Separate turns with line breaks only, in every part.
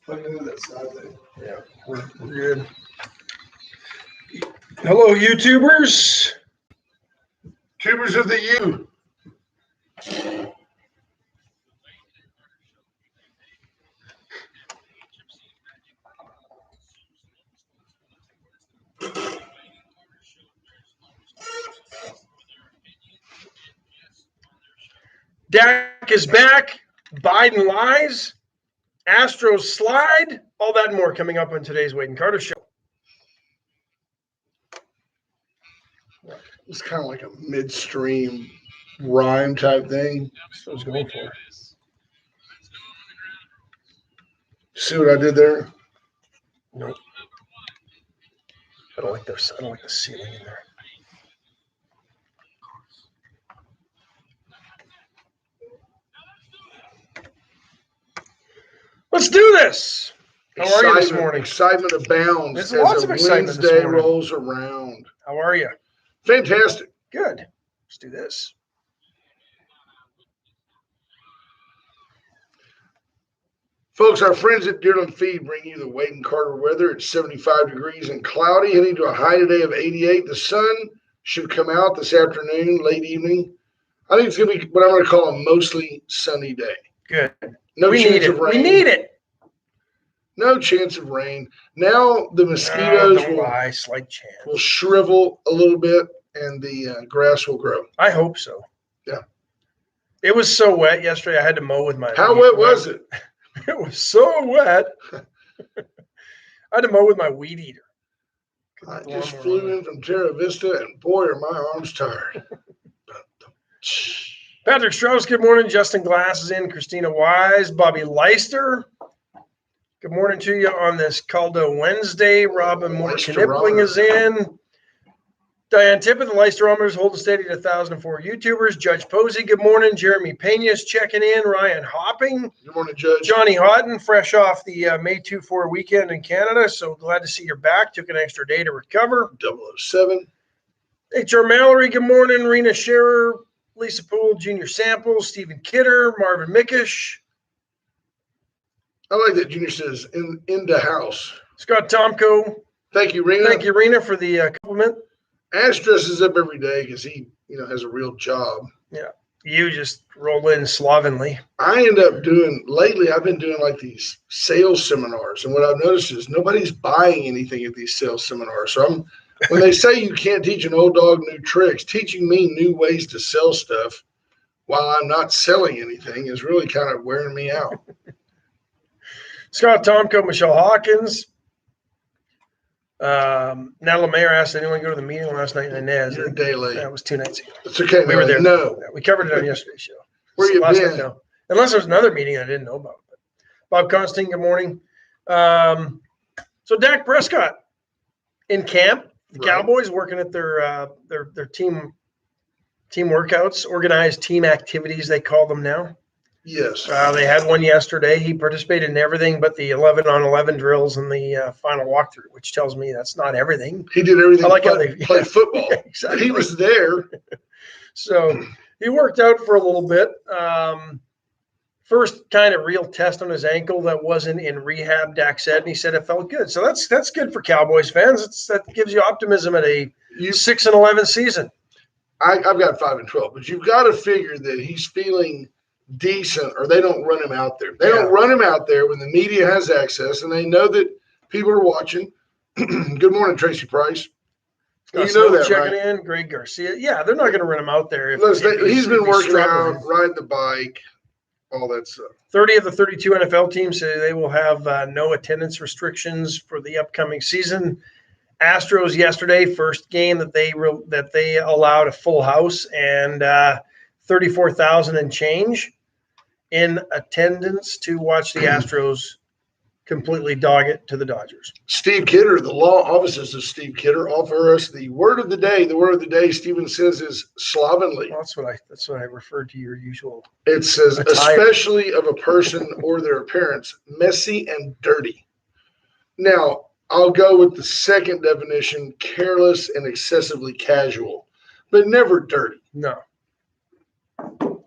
Plug into that side thing.
Yeah, we're good. Hello, YouTubers.
Tubers of the U.
Dak is back. Biden lies. Astros slide. All that and more coming up on today's Wade and Carter Show.
It's kind of like a midstream rhyme type thing.
That's what I was going for.
See what I did there?
Nope. I don't like the ceiling in there. Let's do this. How are you this morning?
Excitement abounds
There's
as
lots
a
of excitement this
Wednesday
morning.
rolls around.
How are you?
Fantastic.
Good. Let's do this.
Folks, our friends at Deerland Feed bring you the Wade and Carter weather. It's 75 degrees and cloudy, heading to a high today of 88. The sun should come out this afternoon, late evening. I think it's going to be what I'm going to call a mostly sunny day.
Good.
No chance of rain.
We need it.
No chance of rain. Now the mosquitoes
slight chance.
will shrivel a little bit and the grass will grow.
I hope so.
Yeah.
It was so wet yesterday. I had to mow with my.
How wet was it?
It was so wet. I had to mow with my weed eater.
I just flew in from Terra Vista, and boy, are my arms tired.
Patrick Strauss, good morning. Justin Glass is in. Christina Wise. Bobby Leister. Good morning to you on this Caldo Wednesday. Robin Moore Knipling is in. Diane Tippett, the Leisterometers holding steady to 1,004 YouTubers. Judge Posey, good morning. Jeremy Pena's checking in. Ryan Hopping.
Good morning, Judge.
Johnny Houghton, fresh off the May 2-4 weekend in Canada. So glad to see you're back. Took an extra day to recover.
007.
H.R. Mallory, good morning. Rena Scherer, Lisa Poole, Junior Samples, Stephen Kidder, Marvin Mickish.
I like that Junior says in the house.
Scott Tomko.
Thank you, Rena.
Thank you, Rena, for the compliment.
Ash dresses up every day because he, has a real job.
Yeah. You just roll in slovenly.
I end up lately, I've been doing like these sales seminars. And what I've noticed is nobody's buying anything at these sales seminars. So when they say you can't teach an old dog new tricks, teaching me new ways to sell stuff while I'm not selling anything is really kind of wearing me out.
Scott Tomko, Michelle Hawkins. Natalie Mayer asked, did anyone go to the meeting last night in Inez?
You're a day late.
That was 2 nights ago.
It's okay.
We were there.
No.
We covered it on yesterday's show.
Where you been?
No. Unless there's another meeting I didn't know about. Bob Constantine, good morning. So Dak Prescott in camp. The Cowboys working at their team workouts, organized team activities, they call them now.
Yes.
They had one yesterday. He participated in everything but the 11-on-11 drills and the final walkthrough, which tells me that's not everything.
He did everything.
I like how they
play football.
Yeah, exactly.
He was there.
So he worked out for a little bit. First kind of real test on his ankle that wasn't in rehab, Dak said, and he said it felt good. So that's good for Cowboys fans. That gives you optimism at a 6-11 season.
I've got 5-12, but you've got to figure that he's feeling decent, or they don't run him out there. They don't run him out there when the media has access and they know that people are watching. Good morning, Tracy Price.
You know that, checking in, Greg Garcia. Yeah, they're not going to run him out there.
He's been working out, riding the bike, all that stuff. 30
of the 32 NFL teams say they will have no attendance restrictions for the upcoming season. Astros yesterday, first game that they allowed a full house and 34,000 and change in attendance to watch the Astros completely dog it to the Dodgers.
Steve Kidder, the law offices of Steve Kidder, offer us the word of the day. The word of the day, Stephen says, is slovenly.
Well, that's what I referred to your usual.
It says,
attire.
Especially of a person or their appearance, messy and dirty. Now, I'll go with the second definition, careless and excessively casual, but never dirty.
No.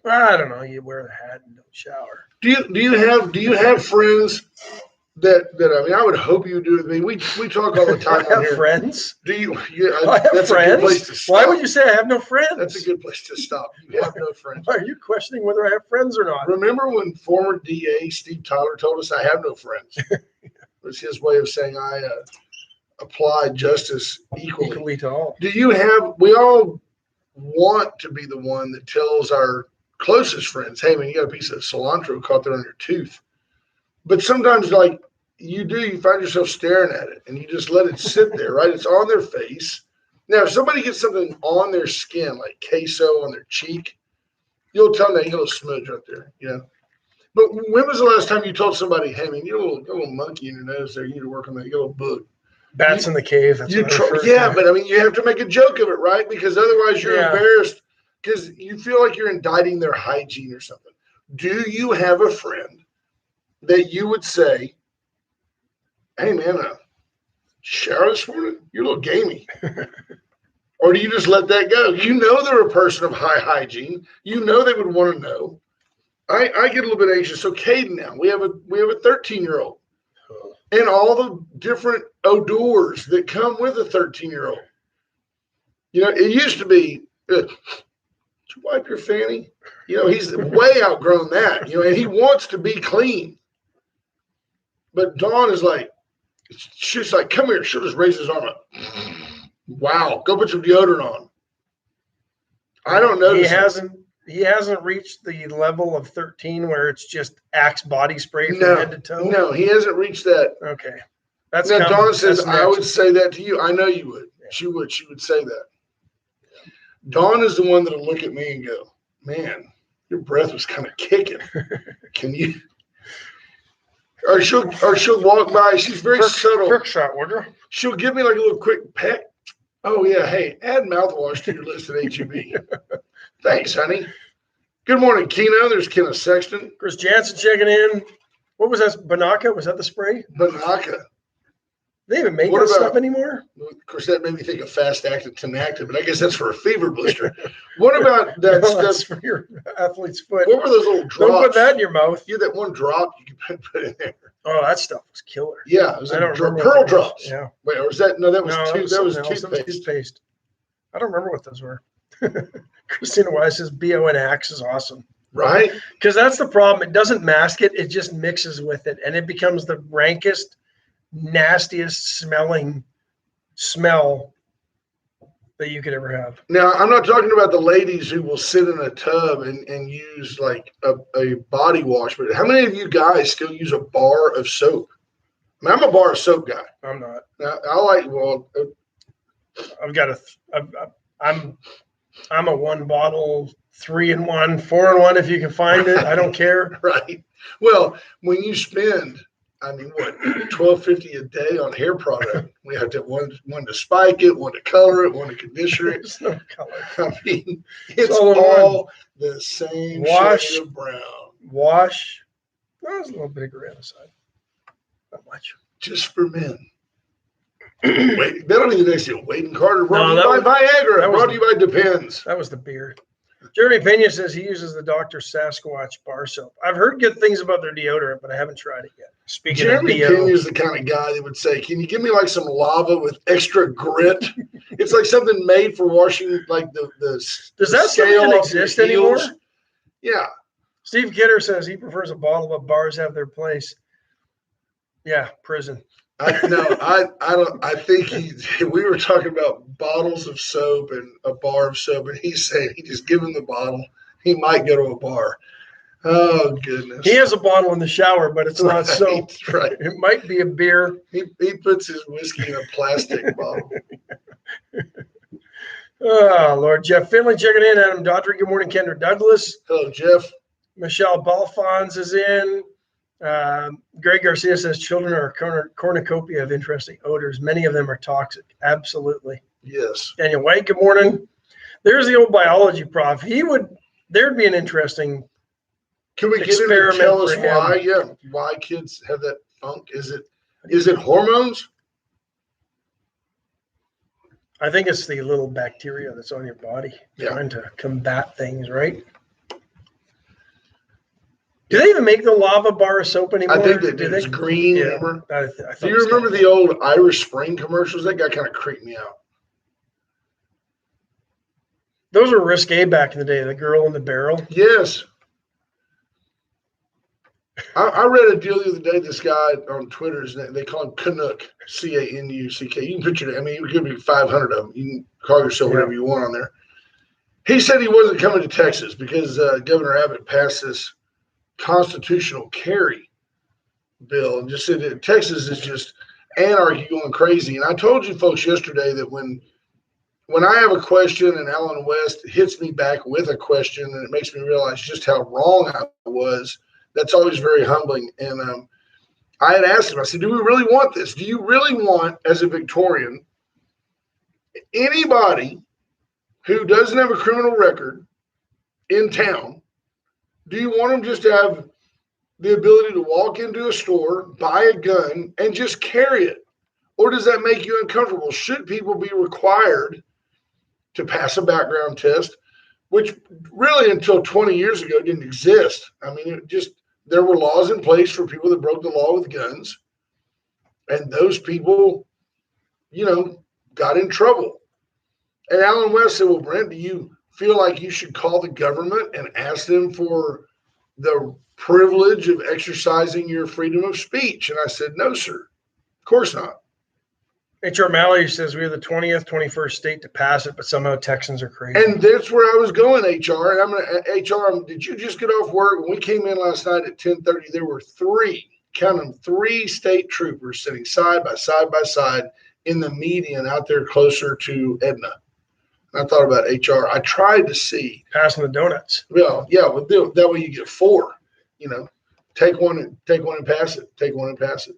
I don't know. You wear the hat and don't shower.
Do you have friends I mean, I would hope you do. I mean, we talk all the time
I
on
have
here.
friends.
Do you? Yeah,
I have
that's
friends.
a good place to stop.
Why would you say I have no friends?
That's a good place to stop. You have no friends.
Are you questioning whether I have friends or not?
Remember when former DA Steve Tyler told us, "I have no friends." It was his way of saying I apply justice equally
to all.
Do you have? We all want to be the one that tells our closest friends, "Hey, man, you got a piece of cilantro caught there on your tooth." But sometimes, like you find yourself staring at it and you just let it sit there, right? It's on their face. Now, if somebody gets something on their skin, like queso on their cheek, you'll tell them that you got a little smudge right there, But when was the last time you told somebody, "Hey, man, you got a little monkey in your nose there. You need to work on that. You got a little bug."
Bats in the cave. That's
But I mean, you have to make a joke of it, right? Because otherwise you're embarrassed because you feel like you're indicting their hygiene or something. Do you have a friend that you would say, "Hey, man, shower this morning? You're a little gamey." Or do you just let that go? You know they're a person of high hygiene. You know they would want to know. I get a little bit anxious. So Caden now, we have a 13-year-old. And all the different odors that come with a 13-year-old. It used to be, did you wipe your fanny? He's way outgrown that, and he wants to be clean. But Dawn is like, she's like, "Come here." She'll just raise his arm up. "Wow, go put some deodorant on." I don't know.
He hasn't reached the level of 13 where it's just Axe body spray from head to toe.
No, he hasn't reached that.
Okay.
Now, Dawn says, "I would say that to you." I know you would. Yeah. She would say that. Yeah. Dawn is the one that'll look at me and go, "Man, your breath was kind of kicking. Can you?" Or she'll walk by. She's very subtle.
Quick shot, would you?
She'll give me like a little quick peck. "Oh yeah, hey, add mouthwash to your list at HEB." "Thanks, honey." Good morning, Keno. There's Kenneth Sexton.
Chris Jansen checking in. What was that? Banaka? Was that the spray?
Banaka.
They even make that stuff anymore?
Of course, that made me think of fast-acting Tinactin, but I guess that's for a fever blister. What about that stuff?
That's for your athlete's foot.
What were those little drops?
Don't put that in your mouth.
Yeah, that one drop you can put in there.
Oh, that stuff was killer.
Yeah, it was pearl drops.
Yeah.
Wait, or was that? No, that was
toothpaste. I don't remember what those were. Christina Wise says BON Axe is awesome.
Right?
Because that's the problem. It doesn't mask it. It just mixes with it. And it becomes the rankest, nastiest smelling smell that you could ever have.
Now, I'm not talking about the ladies who will sit in a tub and use like a body wash, but how many of you guys still use a bar of soap? I mean, I'm a bar of soap guy.
I'm not.
Now, I like,
I'm a 1 bottle, 3-in-1, 4-in-1 if you can find it. I don't care.
Right. Well, when you spend, I mean, what, $12.50 a day on hair product? We have to have one to spike it, one to color it, one to conditioner it.
There's no color.
I mean, it's all the same shade of brown.
Wash. That was a little bigger on the side. Not much.
Just for men. Wait, that don't even next to you. Wade and Carter brought to you by Viagra. Brought to you by Depends.
That was the beer. Jeremy Pena says he uses the Dr. Sasquatch bar soap. I've heard good things about their deodorant, but I haven't tried it yet. Speaking
Jeremy
of
Pena is the kind of guy that would say, "Can you give me like some lava with extra grit?" It's like something made for washing like the
Does that even exist anymore?
Yeah.
Steve Kidder says he prefers a bottle, but bars have their place. Yeah, prison.
I don't. I think we were talking about bottles of soap and a bar of soap, and he's saying he just give him the bottle. He might go to a bar. Oh goodness.
He has a bottle in the shower, but it's not soap.
Right.
It might be a beer.
He puts his whiskey in a plastic bottle.
Oh Lord, Jeff Finley checking in. Adam Daughtry. Good morning, Kendra Douglas.
Hello, Jeff.
Michelle Balfons is in. Greg Garcia says children are a cornucopia of interesting odors. Many of them are toxic. Absolutely.
Yes.
Daniel White, good morning. There's the old biology prof. There'd be an interesting
Can we get him to tell us why? Yeah, why kids have that funk? Is it hormones?
I think it's the little bacteria that's on your body trying to combat things, right? Do they even make the lava bar soap anymore?
I think they do. It's green,
Yeah.
remember?
I
Do
thought
you remember the old Irish Spring commercials? That guy kind of creeped me out.
Those were risque back in the day. The girl in the barrel.
Yes. I read a deal the other day. This guy on Twitter, they call him Canuck, Canuck. You can picture it. I mean, it could be 500 of them. You can call yourself whatever you want on there. He said he wasn't coming to Texas because Governor Abbott passed this constitutional carry bill and just said that Texas is just anarchy going crazy. And I told you folks yesterday that when I have a question and Alan West hits me back with a question and it makes me realize just how wrong I was, that's always very humbling. And I had asked him, I said, do we really want this? Do you really want, as a Victorian, anybody who doesn't have a criminal record in town, do you want them just to have the ability to walk into a store, buy a gun, and just carry it? Or does that make you uncomfortable? Should people be required to pass a background test, which really until 20 years ago didn't exist? I mean, there were laws in place for people that broke the law with guns, and those people, got in trouble. And Alan West said, well, Brent, do you feel like you should call the government and ask them for the privilege of exercising your freedom of speech? And I said, no, sir, of course not.
H.R. Mallory says we are the 20th, 21st state to pass it, but somehow Texans are crazy.
And that's where I was going, HR. And did you just get off work? When we came in last night at 10:30, there were three state troopers sitting side by side in the median out there closer to Edna. And I thought about HR. I tried to see.
Passing the donuts.
Well, yeah, that way you get four. Take one and pass it. Take one and pass it.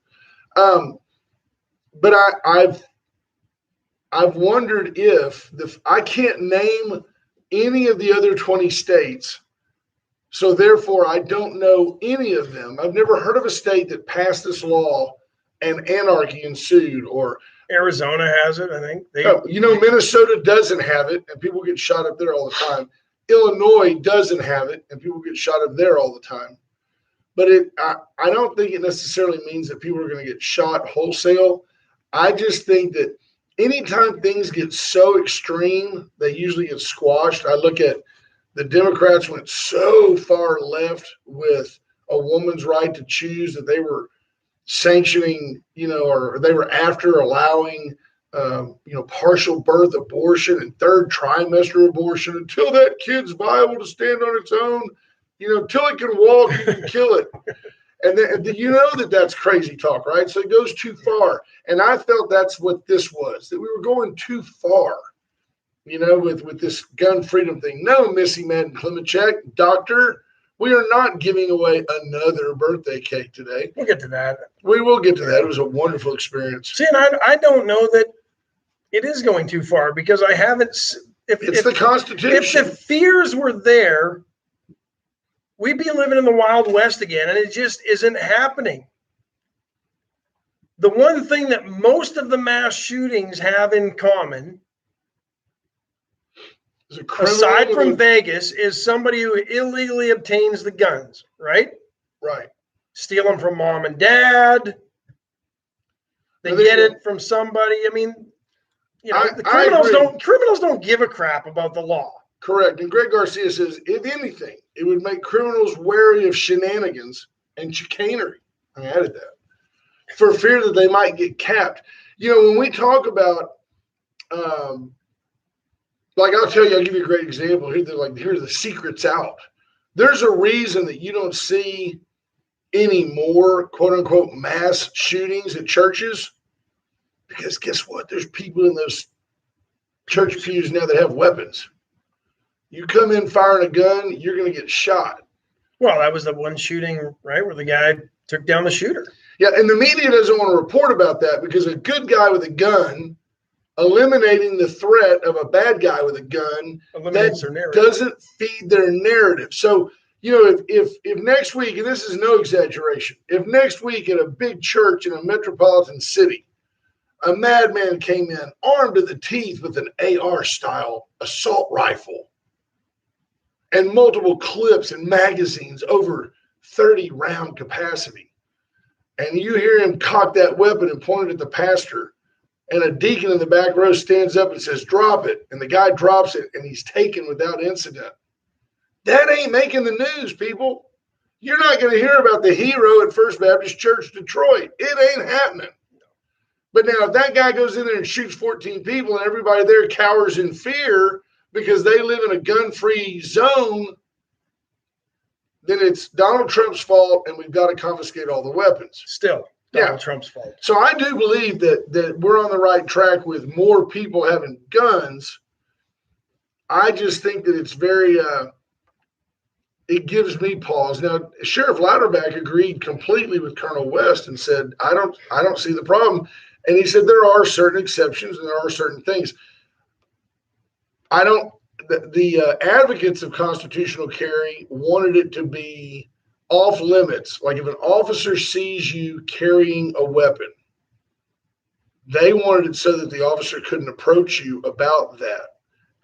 But I've wondered if I can't name any of the other 20 states, so therefore I don't know any of them. I've never heard of a state that passed this law and anarchy ensued. Or
Arizona has it, I think.
Minnesota doesn't have it, and people get shot up there all the time. Illinois doesn't have it, and people get shot up there all the time. But I don't think it necessarily means that people are going to get shot wholesale. I just think that anytime things get so extreme, they usually get squashed. I look at the Democrats went so far left with a woman's right to choose that they were sanctioning, or they were after allowing, partial birth abortion and third trimester abortion until that kid's viable to stand on its own. Till it can walk, you can kill it. And then, that's crazy talk, right? So it goes too far. And I felt that's what this was, that we were going too far, with this gun freedom thing. No, Missy Madden Klimacek, doctor, we are not giving away another birthday cake today.
We'll get to that.
We will get to that. It was a wonderful experience.
See, and I don't know that it is going too far because I haven't.
It's the Constitution.
If the fears were there, we'd be living in the Wild West again, and it just isn't happening. The one thing that most of the mass shootings have in common, aside from Vegas, is somebody who illegally obtains the guns, right?
Right.
Steal them from mom and dad. They get it from somebody. I mean, the criminals don't give a crap about the law.
Correct. And Greg Garcia says, if anything, it would make criminals wary of shenanigans and chicanery. I added that. For fear that they might get capped. When we talk about, I'll give you a great example. Here are the secrets out. There's a reason that you don't see any more, quote unquote, mass shootings at churches. Because guess what? There's people in those church pews now that have weapons. You come in firing a gun, you're going to get shot.
Well, that was the one shooting, right, where the guy took down the shooter.
Yeah, and the media doesn't want to report about that because a good guy with a gun eliminating the threat of a bad guy with a gun
eliminates their narrative.
Doesn't feed their narrative. So, if next week, and this is no exaggeration, if next week at a big church in a metropolitan city, a madman came in armed to the teeth with an AR-style assault rifle, and multiple clips and magazines over 30 round capacity. And you hear him cock that weapon and point it at the pastor. And a deacon in the back row stands up and says, drop it. And the guy drops it and he's taken without incident. That ain't making the news, people. You're not going to hear about the hero at First Baptist Church, Detroit. It ain't happening. But now if that guy goes in there and shoots 14 people and everybody there cowers in fear because they live in a gun-free zone, then it's Donald Trump's fault and we've got to confiscate all the weapons.
Still Donald Trump's fault.
So I do believe that we're on the right track with more people having guns. I just think that it's very it gives me pause. Now, Sheriff Louderback agreed completely with Colonel West and said, I don't see the problem. And he said there are certain exceptions and there are certain things. The advocates of constitutional carry wanted it to be off limits. Like if an officer sees you carrying a weapon, they wanted it so that the officer couldn't approach you about that.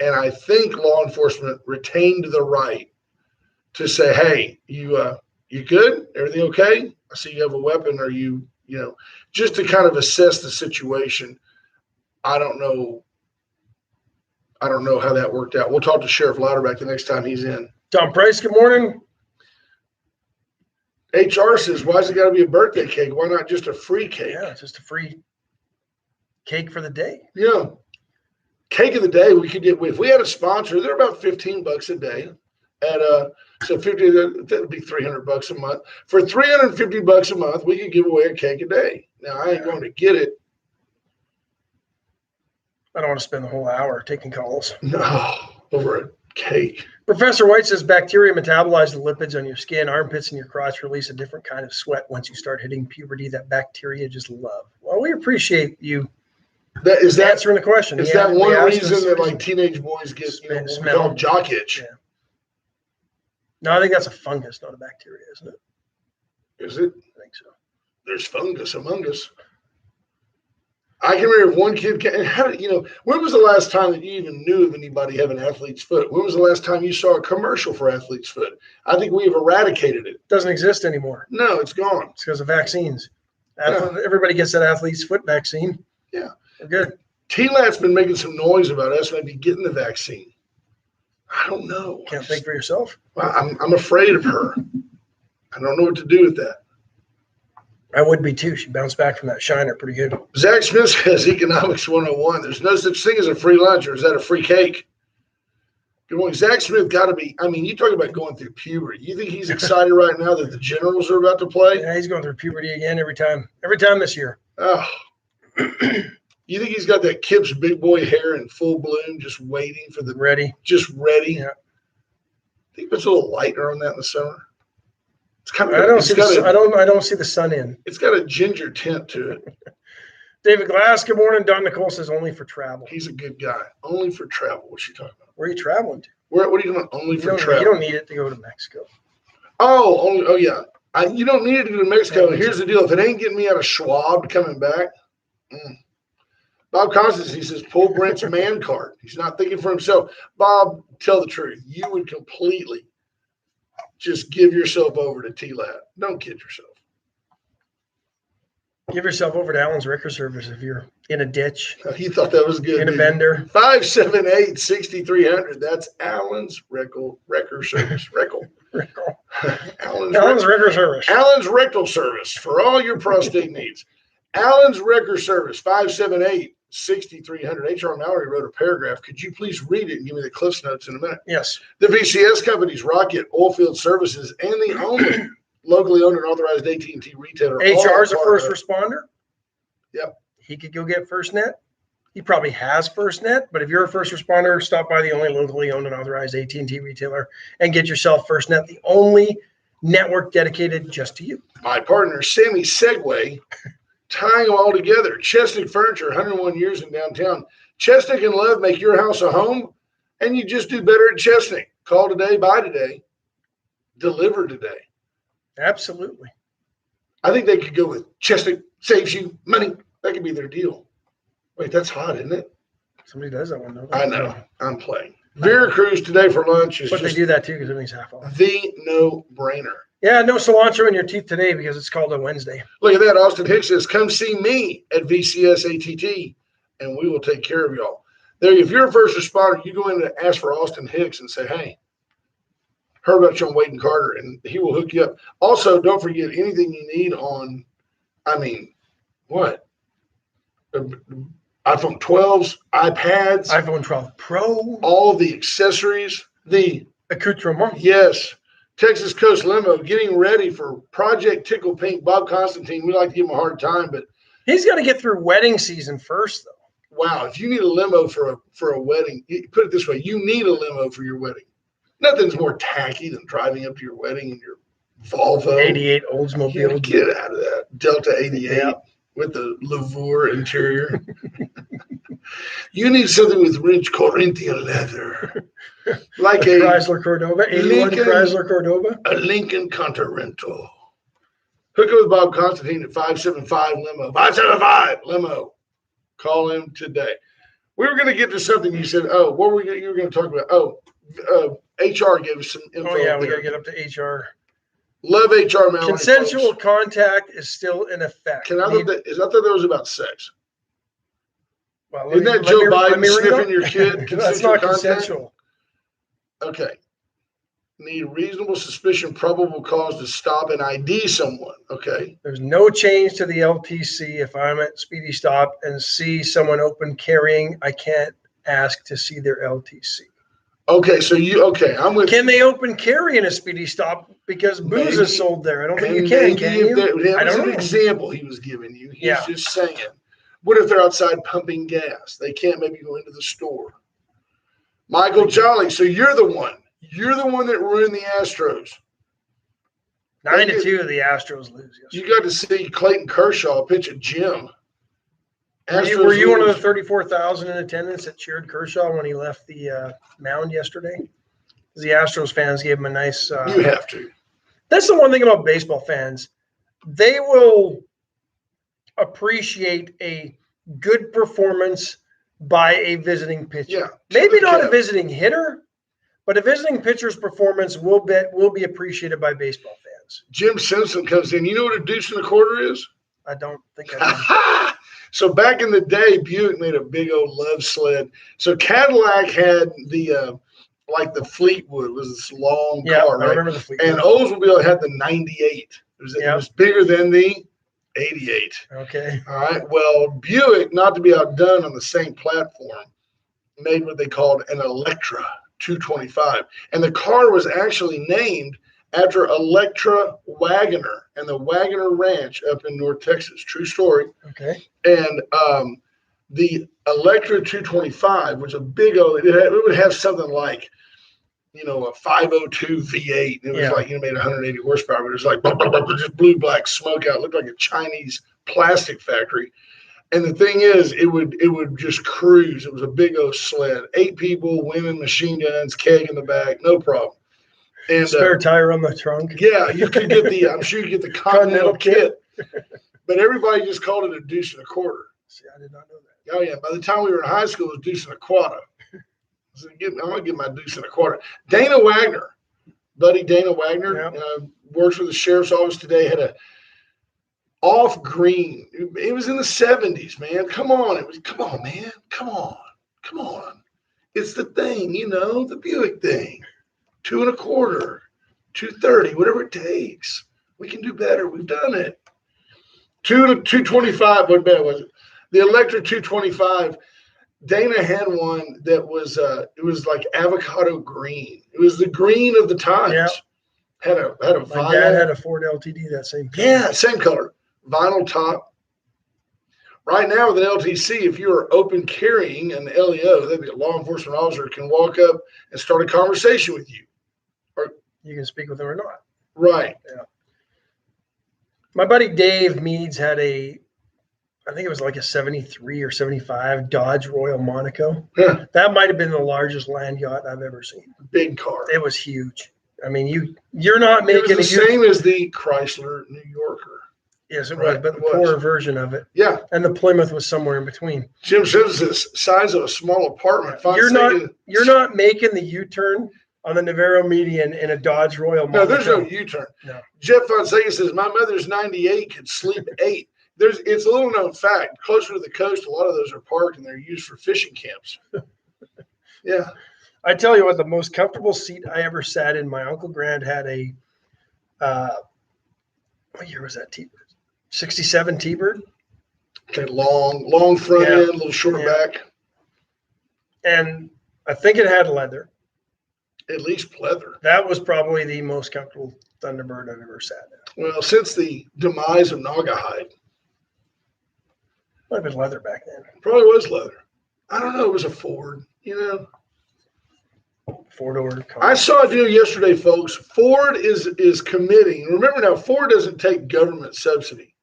And I think law enforcement retained the right to say, hey, you good? Everything okay? I see you have a weapon. Are you just to kind of assess the situation. I don't know how that worked out. We'll talk to Sheriff Louderback the next time he's in.
Tom Price, good morning.
HR says, why's it got to be a birthday cake? Why not just a free cake?
Yeah, it's just a free cake for the day.
Yeah. Cake of the day, we could get, if we had a sponsor, they're about $15 a day. So 50, that would be $300 a month. For $350 a month, we could give away a cake a day. Now, I ain't going to get it.
I don't want to spend the whole hour taking calls.
No, over a cake.
Professor White says bacteria metabolize the lipids on your skin. Armpits and your crotch release a different kind of sweat once you start hitting puberty that bacteria just love. Well, we appreciate you answering the question.
Is that one reason that like teenage boys get smell jock itch?
Yeah. No, I think that's a fungus, not a bacteria, isn't it?
Is it?
I think so.
There's fungus among us. I can remember one kid. When was the last time that you even knew of anybody having athlete's foot? When was the last time you saw a commercial for athlete's foot? I think we have eradicated it.
Doesn't exist anymore.
No, it's gone.
It's because of vaccines. Everybody gets that athlete's foot vaccine.
Yeah.
We're good.
TLAT's been making some noise about us maybe getting the vaccine. I don't know.
Can't think for yourself.
I'm afraid of her. I don't know what to do with that.
I would be too. She bounced back from that shiner pretty good.
Zach Smith says Economics 101. There's no such thing as a free lunch, or is that a free cake? Good morning. Zach Smith got to be, you talk about going through puberty. You think he's excited right now that the Generals are about to play?
Yeah, he's going through puberty again every time this year.
Oh. You think he's got that Kip's big boy hair in full bloom, just waiting for the
ready?
Just ready.
Yeah.
I think puts a little lighter on that in the summer. It's kind of.
I don't see the sun in.
It's got a ginger tint to it.
David Glass, good morning. Don Nicole says only for travel.
He's a good guy. Only for travel. What's she talking about?
Where are you traveling to?
What are you doing? Only for travel.
You don't need it to go to Mexico.
Oh yeah. You don't need it to go to Mexico. Here's the deal: if it ain't getting me out of Schwab coming back. Bob Constance, he says, pull Brent's man card. He's not thinking for himself. Bob, tell the truth. You would completely just give yourself over to TLAT. Don't kid yourself.
Give yourself over to Allen's Wrecker Service if you're in a ditch.
He thought that was good.
In a bender.
578-6300. That's Allen's Wrecker Service.
Allen's Wrecker Service.
Allen's Rectal Service for all your prostate needs. Allen's Wrecker Service, 578-6300. H.R. Mallory wrote a paragraph. Could you please read it and give me the Cliffs Notes in a minute?
Yes.
The VCS companies, Rocket, Oilfield Services, and the only locally owned and authorized AT&T retailer.
HR is a first responder.
Yep.
He could go get FirstNet. He probably has FirstNet, but if you're a first responder, stop by the only locally owned and authorized AT&T retailer and get yourself FirstNet, the only network dedicated just to you.
My partner, Sammy Segway, tying them all together. Chesnick Furniture, 101 years in downtown. Chesnick and Love make your house a home, and you just do better at Chesnick. Call today, buy today, deliver today.
Absolutely.
I think they could go with Chesnick saves you money. That could be their deal. Wait, that's hot, isn't it?
Somebody does that one, though.
I know. I'm playing. Vera Cruz today for lunch is
But they do that, too, because everything's half off.
The no-brainer.
Yeah, no cilantro in your teeth today because it's called a Wednesday.
Look at that. Austin Hicks says, come see me at VCS ATT, and we will take care of y'all. There, if you're a first responder, you go in and ask for Austin Hicks and say, hey, heard about you on Wade and Carter, and he will hook you up. Also, don't forget anything you need on, what? iPhone 12s, iPads,
iPhone 12 Pro,
all the accessories, the
accoutrement.
Yes. Texas Coast Limo getting ready for Project Tickle Pink. Bob Constantine, we like to give him a hard time, but
he's got to get through wedding season first, though.
Wow, if you need a limo for a wedding, put it this way, you need a limo for your wedding. Nothing's more tacky than driving up to your wedding in your Volvo.
88 Oldsmobile.
Get out of that. Delta 88
Yeah.
with the Lavour interior. You need something with rich Corinthian leather. Like a
Chrysler Cordova, 81 Chrysler Cordova.
A Lincoln Continental. Hook up with Bob Constantine at 575 Limo. 575 Limo. Call him today. We were going to get to something you said. Oh, what were you were going to talk about? Oh, HR gave us some info.
Oh, yeah, we got to get up to HR.
Love HR, Mallory.
Consensual contact is still in effect.
I thought that was about sex.
Well,
Isn't that Joe Biden sniffing your kid?
That's not consensual.
Okay. Need reasonable suspicion, probable cause to stop and ID someone. Okay.
There's no change to the LTC. If I'm at Speedy Stop and see someone open carrying, I can't ask to see their LTC.
Okay, so I'm with.
Can they open carry in a Speedy Stop because booze is sold there? I don't think you can you?
That was an example he was giving you. He's just saying. What if they're outside pumping gas? They can't maybe go into the store. Michael Jolly, so you're the one. You're the one that ruined the Astros.
9-2, the Astros lose.
You got to see Clayton Kershaw pitch at Jim.
Were you one of the 34,000 in attendance that cheered Kershaw when he left the mound yesterday? The Astros fans gave him a nice.
You have to.
That's the one thing about baseball fans. They will appreciate a good performance by a visiting pitcher.
Yeah,
maybe not a visiting hitter, but a visiting pitcher's performance will be appreciated by baseball fans.
Jim Simpson comes in. You know what a deuce and a quarter is?
I don't think I do.
So back in the day, Buick made a big old love sled. So Cadillac had the the Fleetwood was this long car, right?
I remember the Fleetwood.
And Oldsmobile had the 98. It was bigger than the 88.
Okay.
All right. Well, Buick, not to be outdone on the same platform, made what they called an Electra 225. And the car was actually named after Electra Wagoner and the Wagoner Ranch up in North Texas. True story.
Okay.
And the Electra 225 was a big old, it would have something like, a 502 V8. It was made 180 horsepower, but it was like just blue black smoke out. It looked like a Chinese plastic factory. And the thing is, it would just cruise. It was a big old sled. 8 people, women, machine guns, keg in the back, no problem. And
spare tire on the trunk.
Yeah, you could get I'm sure you get the Continental kit. But everybody just called it a deuce and a quarter.
See, I did not know that.
Oh yeah. By the time we were in high school, it was deuce and a quarter. So I'm gonna get my deuce and a quarter. Dana Wagner, buddy Dana Wagner, works for the sheriff's office today. Had a off green. It was in the 70s, man. Come on, man. Come on. It's the thing, the Buick thing. 2 1/4, 230, whatever it takes. We can do better. We've done it. 225. What bad was it? The Electra 225. Dana had one that was it was like avocado green. It was the green of the times.
Yeah.
Had a vinyl.
My dad had a Ford LTD that same color.
Yeah, same color. Vinyl top. Right now with an LTC, if you are open carrying an LEO, that'd be a law enforcement officer can walk up and start a conversation with you. Or
you can speak with them or not.
Right.
Yeah. My buddy Dave Meads had I think it was like a 73 or 75 Dodge Royal Monaco.
Yeah.
That might have been the largest land yacht I've ever seen.
Big car.
It was huge. I mean, you're not making
it was the same as the Chrysler New Yorker.
Yes, it was, but the poorer version of it.
Yeah.
And the Plymouth was somewhere in between.
Jim says this size of a small apartment.
You're not making the U-turn on the Navarro median in a Dodge Royal.
No, there's no
Monaco.
U-turn.
No.
Jeff Fonseca says, my mother's 98, could sleep 8. It's a little known fact. Closer to the coast, a lot of those are parked and they're used for fishing camps. Yeah.
I tell you what, the most comfortable seat I ever sat in, my Uncle Grant had a, what year was that T-Bird? 67 T-Bird.
Okay, long front
Yeah.
end, little short back.
And I think it had leather.
At least leather.
That was probably the most comfortable Thunderbird I've ever sat in.
Well, since the demise of Naugahyde,
Might have been leather back then.
probably was leather. I don't know. It was a Ford,
Four-door car.
I saw a deal yesterday, folks. Ford is committing. Remember now, Ford doesn't take government subsidy.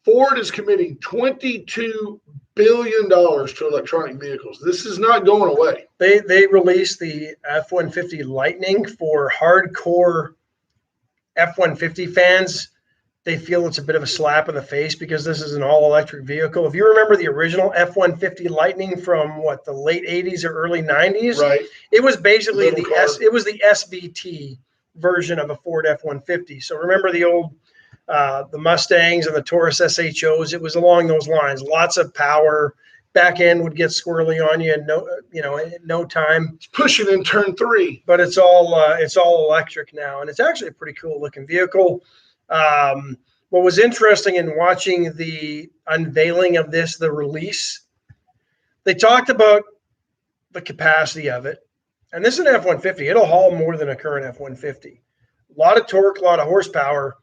Ford is committing $22 billion to electronic vehicles. This is not going away.
They released the F-150 Lightning for hardcore F-150 fans. They feel it's a bit of a slap in the face because this is an all-electric vehicle. If you remember the original F-150 Lightning from the late 80s or early 90s,
Right.
It was basically
Little car.
it was the SVT version of a Ford F-150. So remember the old the Mustangs and the Taurus SHOs. It was along those lines. Lots of power. Back end would get squirrely on you in no time.
It's pushing in turn 3.
But it's all electric now, and it's actually a pretty cool looking vehicle. What was interesting in watching the unveiling of this, the release, they talked about the capacity of it. And this is an F-150. It'll haul more than a current F-150. A lot of torque, a lot of horsepower.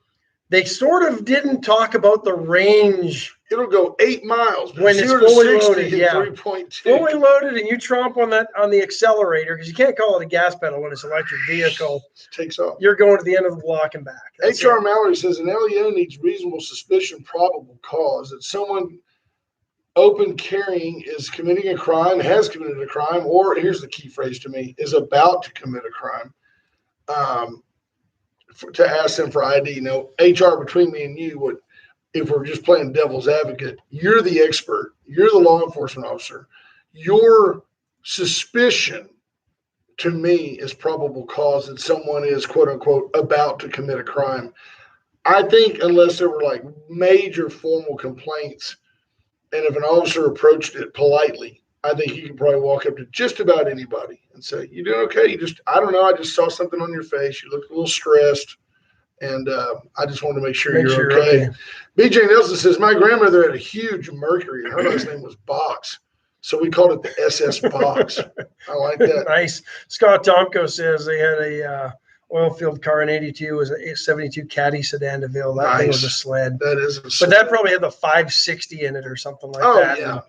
They sort of didn't talk about the range.
It'll go 8 miles
When it's
0 to
fully
60
loaded,
in
yeah.
3.2.
Fully loaded, and you tromp on the accelerator, because you can't call it a gas pedal when it's an electric vehicle.
Takes off.
You're going to the end of the block and back. That's
H.R.
it.
Mallory says an LEO needs reasonable suspicion, probable cause that someone open carrying is committing a crime, has committed a crime, or here's the key phrase to me, is about to commit a crime. To ask them for ID. Now, HR, between me and you, if we're just playing devil's advocate, you're the expert, you're the law enforcement officer. Your suspicion to me is probable cause that someone is, quote unquote, about to commit a crime. I think unless there were like major formal complaints, and if an officer approached it politely, I think you could probably walk up to just about anybody and say, "You doing okay? I don't know. I just saw something on your face. You looked a little stressed, and I just wanted to make sure you're okay." BJ Nelson says, my grandmother had a huge Mercury, and her last name was Box. So we called it the SS Box. I like that.
Nice. Scott Tomko says they had a oil-filled car in 82. It was a 72 Caddy sedan DeVille. That thing was a sled.
That is a
But
sled.
that probably had the 560 in it or something like that.
Yeah.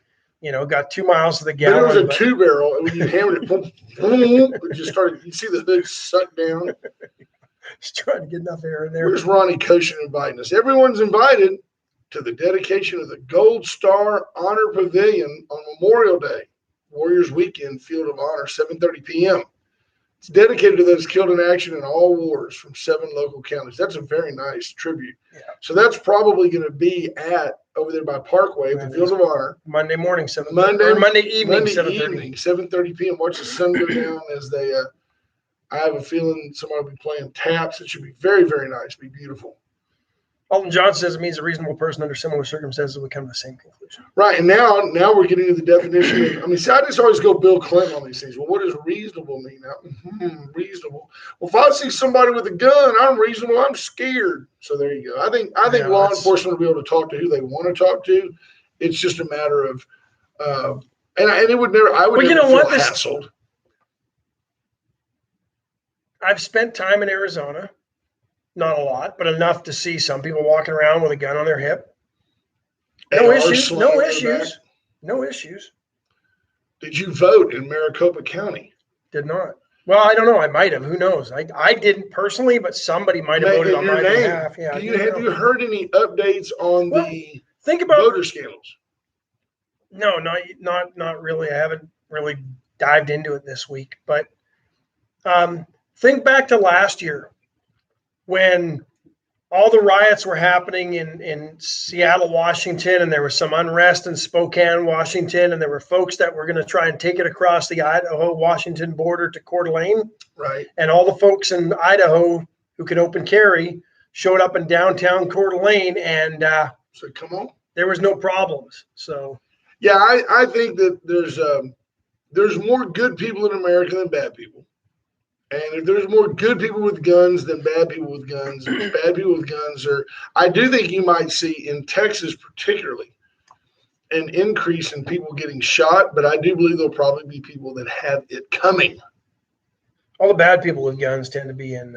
And, got 2 miles to the
But
gallon.
it was a 2-barrel, and when you hammered it, boom, boom, it just started. You see the big suck down.
Just trying to get enough air in there.
Where's Ronnie Koshin inviting us? Everyone's invited to the dedication of the Gold Star Honor Pavilion on Memorial Day, Warriors Weekend Field of Honor, 7:30 p.m. It's dedicated to those killed in action in all wars from 7 local counties. That's a very nice tribute.
Yeah.
So that's probably going to be over there by Parkway, the Field of Honor.
Monday morning, 7:30.
Monday
evening, 7:30.
evening, 7:30 p.m. Watch the sun go down as they. I have a feeling somebody will be playing taps. It should be very, very nice. Be beautiful.
Alton John says it means a reasonable person under similar circumstances would come to the same conclusion.
Right, and now we're getting to the definition of, see, I just always go Bill Clinton on these things. Well, what does reasonable mean now? Reasonable. Well, if I see somebody with a gun, I'm reasonable. I'm scared. So there you go. I think law enforcement will be able to talk to who they want to talk to. It's just a matter of, and it would never. I would never feel hassled.
I've spent time in Arizona. Not a lot, but enough to see some people walking around with a gun on their hip. No issues. No issues. No issues.
Did you vote in Maricopa County?
Did not. Well, I don't know. I might have. Who knows? I didn't personally, but somebly might have voted on my behalf. Yeah.
Have you heard any updates on the voter scandals?
No, not really. I haven't really dived into it this week, but think back to last year when all the riots were happening in Seattle, Washington, and there was some unrest in Spokane, Washington, and there were folks that were going to try and take it across the Idaho-Washington border to Coeur d'Alene.
Right.
And all the folks in Idaho who could open carry showed up in downtown Coeur d'Alene, and
So come on.
there was no problems. So
Yeah, I think that there's more good people in America than bad people. And if there's more good people with guns than bad people with guns, bad people with guns I do think you might see in Texas particularly an increase in people getting shot, but I do believe there'll probably be people that have it coming.
all the bad people with guns tend to be in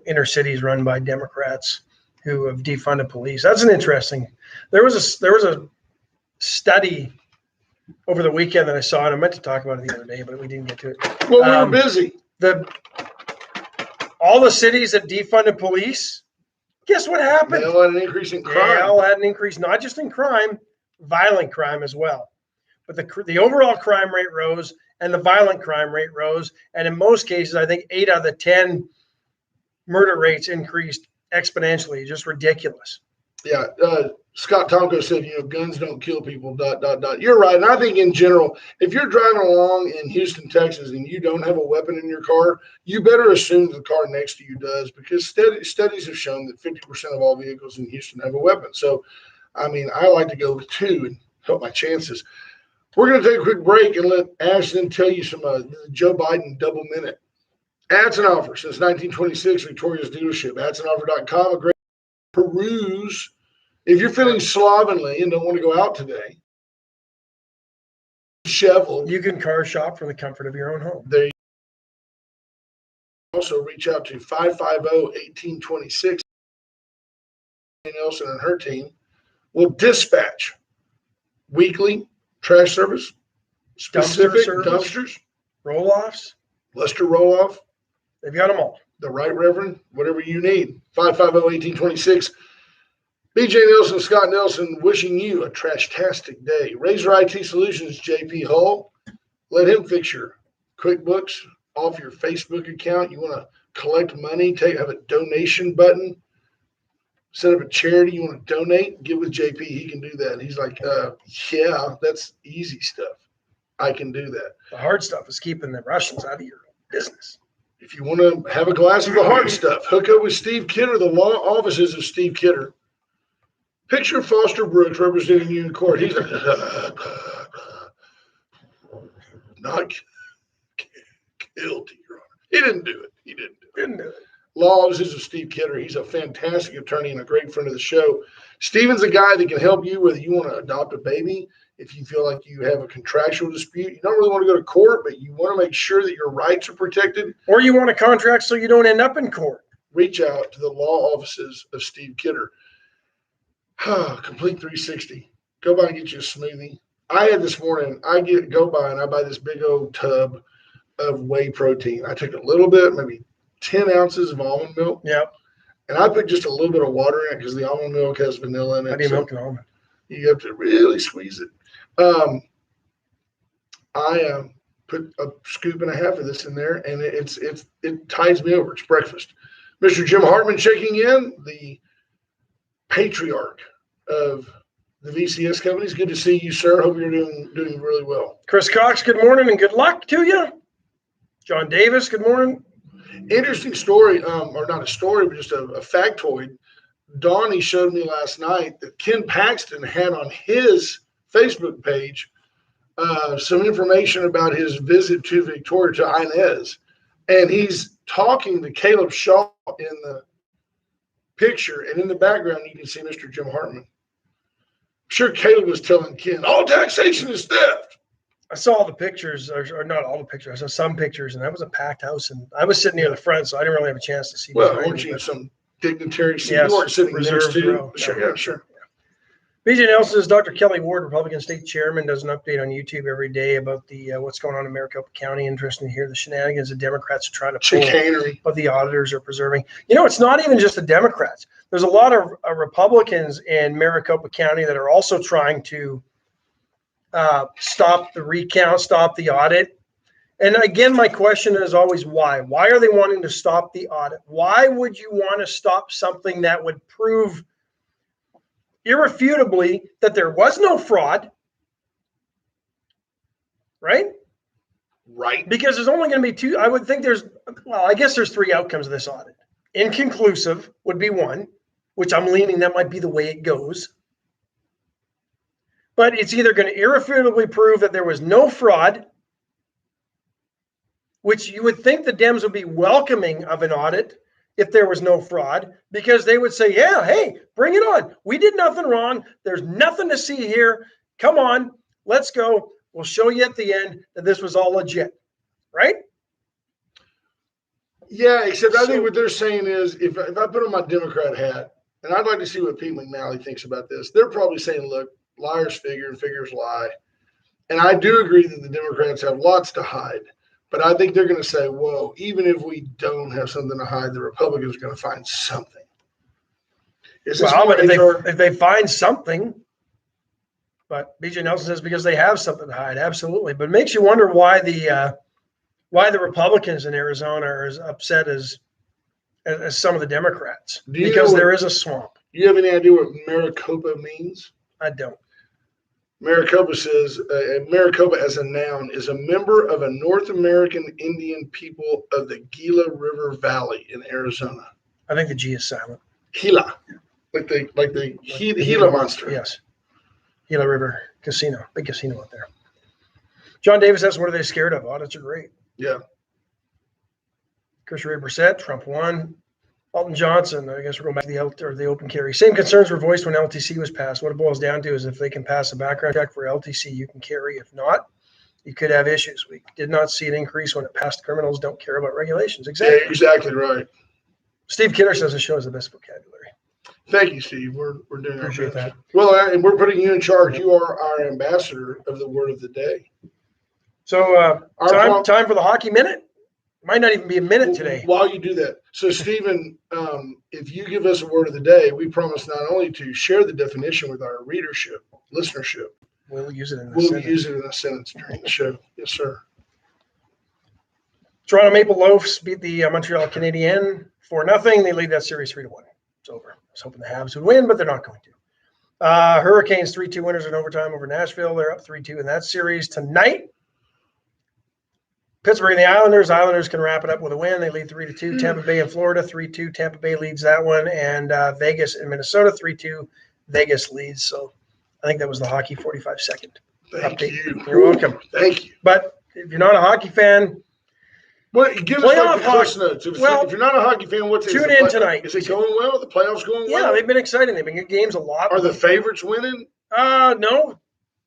inner cities run by Democrats who have defunded police. That's an interesting. There was a study over the weekend that I saw, and I meant to talk about it the other day, but we didn't get to it.
Well, we were busy.
All the cities that defunded police, guess what happened?
They all had an increase in crime.
They all had an increase, not just in crime, violent crime as well. But the overall crime rate rose and the violent crime rate rose. And in most cases, I think 8 out of the 10 murder rates increased exponentially. Just ridiculous.
Yeah. Scott Tomko said, guns don't kill people, ... You're right. And I think in general, if you're driving along in Houston, Texas, and you don't have a weapon in your car, you better assume the car next to you does, because studies have shown that 50% of all vehicles in Houston have a weapon. So, I mean, I like to go with 2 and help my chances. We're going to take a quick break and let Ashton tell you some Joe Biden double minute. Ads and Offer since 1926, Victoria's dealership. Adsandoffer.com, a great peruse. If you're feeling slovenly and don't want to go out today, shovel.
You can car shop from the comfort of your own home.
There you also reach out to 550-1826. Nelson and her team will dispatch weekly trash service, specific dumpsters,
roll-offs,
Lester roll-off.
They've got them all.
The Right Reverend, whatever you need. 550-1826. BJ Nelson, Scott Nelson, wishing you a trash-tastic day. Razor IT Solutions, JP Hull. Let him fix your QuickBooks off your Facebook account. You want to collect money, have a donation button, set up a charity, you want to donate, get with JP. He can do that. And he's like, yeah, that's easy stuff. I can do that.
The hard stuff is keeping the Russians out of your business.
If you want to have a glass of the hard stuff, hook up with Steve Kidder, the law offices of Steve Kidder. Picture Foster Brooks representing you in court. He's like, not guilty, Your Honor. He didn't do it. He didn't do it. Law offices of Steve Kidder. He's a fantastic attorney and a great friend of the show. Steven's a guy that can help you whether you want to adopt a baby, if you feel like you have a contractual dispute. You don't really want to go to court, but you want to make sure that your rights are protected.
Or you want a contract so you don't end up in court.
Reach out to the law offices of Steve Kidder. Complete 360. Go by and get you a smoothie. I had this morning, go by and I buy this big old tub of whey protein. I took a little bit, maybe 10 ounces of almond milk.
Yep.
And I put just a little bit of water in it because the almond milk has vanilla in it.
How do you milk an almond?
You have to really squeeze it. I put a scoop and a half of this in there, and it tides me over. It's breakfast. Mr. Jim Hartman checking in, the patriarch of the VCS companies. Good to see you, sir. Hope you're doing really well.
Chris Cox, good morning and good luck to you. John Davis, good morning.
Interesting story, or not a story, but just a factoid. Donnie showed me last night that Ken Paxton had on his Facebook page some information about his visit to Victoria, to Inez. And he's talking to Caleb Shaw in the picture. And in the background, you can see Mr. Jim Hartman. I'm sure Caleb was telling Ken, all taxation is theft.
I saw all the pictures, or not all the pictures. I saw some pictures, and that was a packed house. And I was sitting near the front, so I didn't really have a chance to see.
Well, weren't you some dignitary seat?
Yes,
You weren't sitting next to.
row.
Sure, yeah, sure.
BJ Nelson says Dr. Kelly Ward, Republican State Chairman, does an update on YouTube every day about the what's going on in Maricopa County. Interesting to hear the shenanigans the Democrats are trying to pull,
Chicanery.
but the auditors are preserving. It's not even just the Democrats. There's a lot of Republicans in Maricopa County that are also trying to stop the recount, stop the audit. And again, my question is always why? Why are they wanting to stop the audit? Why would you want to stop something that would prove irrefutably that there was no fraud? Right?
Right.
Because there's only going to be two. I would think I guess there's three outcomes of this audit. Inconclusive would be one, which I'm leaning that might be the way it goes. But it's either going to irrefutably prove that there was no fraud, which you would think the Dems would be welcoming of an audit if there was no fraud, because they would say, yeah, hey, bring it on. We did nothing wrong. There's nothing to see here. Come on, let's go. We'll show you at the end that this was all legit, right?
Yeah, except I think what they're saying is if I put on my Democrat hat, and I'd like to see what Pete McNally thinks about this, they're probably saying, look, liars figure and figures lie. And I do agree that the Democrats have lots to hide. But I think they're going to say, whoa, even if we don't have something to hide, the Republicans are going to find something.
But if they find something, but BJ Nelson says because they have something to hide, absolutely. But it makes you wonder why the Republicans in Arizona are as upset as some of the Democrats, because there is a swamp.
Do you have any idea what Maricopa means?
I don't.
Maricopa says, Maricopa as a noun is a member of a North American Indian people of the Gila River Valley in Arizona.
I think the G is silent.
Gila, like the Gila monster.
Yes. Gila River Casino, big casino out there. John Davis asks, what are they scared of? Audits are great.
Yeah.
Chris Ray Brissett, Trump won. Alton Johnson, I guess we're going back to the open carry. Same concerns were voiced when LTC was passed. What it boils down to is if they can pass a background check for LTC, you can carry. If not, you could have issues. We did not see an increase when it passed. Criminals don't care about regulations. Exactly.
Yeah, exactly right.
Steve Kidder says the show has the best vocabulary.
Thank you, Steve. We're doing
Appreciate that.
Well, and we're putting you in charge. You are our ambassador of the word of the day.
So time for the hockey minute. Might not even be a minute today.
While you do that. So, Stephen, if you give us a word of the day, we promise not only to share the definition with our listenership.
We'll use it in
a sentence during the show. Yes, sir.
Toronto Maple Leafs beat the Montreal Canadiens 4-0. They lead that series 3-1. It's over. I was hoping the Habs would win, but they're not going to. Hurricanes 3-2 winners in overtime over Nashville. They're up 3-2 in that series tonight. Pittsburgh and the Islanders. Islanders can wrap it up with a win. They lead 3-2. Tampa Bay and Florida 3-2. Tampa Bay leads that one. And Vegas and Minnesota 3-2. Vegas leads. So I think that was the hockey 45-second
update.
Thank you. You're welcome.
Thank you.
But if you're not a hockey fan,
give us like the Cliffs Notes. If you're not a hockey fan,
tune in tonight.
Is it going well? Are the playoffs going well?
Yeah, they've been exciting. They've been good games a lot.
Are the favorites winning?
No.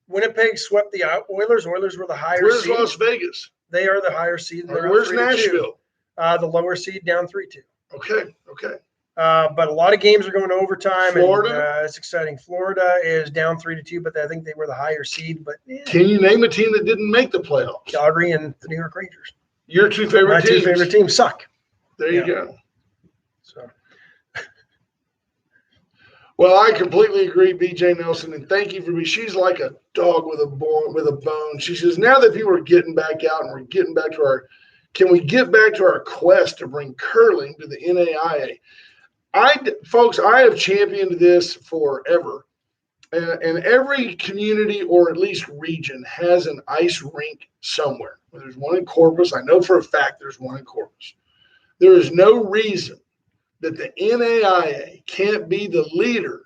Winnipeg swept the Oilers. Oilers were the higher
Where's
seed.
Las Vegas?
They are the higher seed.
Where's Nashville?
The lower seed down 3-2.
Okay.
But a lot of games are going to overtime.
Florida?
And, it's exciting. Florida is down 3-2, but I think they were the higher seed. But
Can you name a team that didn't make the playoffs?
Calgary and the New York Rangers.
Your two favorite teams.
My two favorite teams suck.
There you go.
So.
Well, I completely agree, BJ Nelson, and thank you for me. She's like a dog with a bone. She says, now that people are getting back out and we're getting back to can we get back to our quest to bring curling to the NAIA? Folks, I have championed this forever. And every community or at least region has an ice rink somewhere. There's one in Corpus. I know for a fact there's one in Corpus. There is no reason that the NAIA can't be the leader.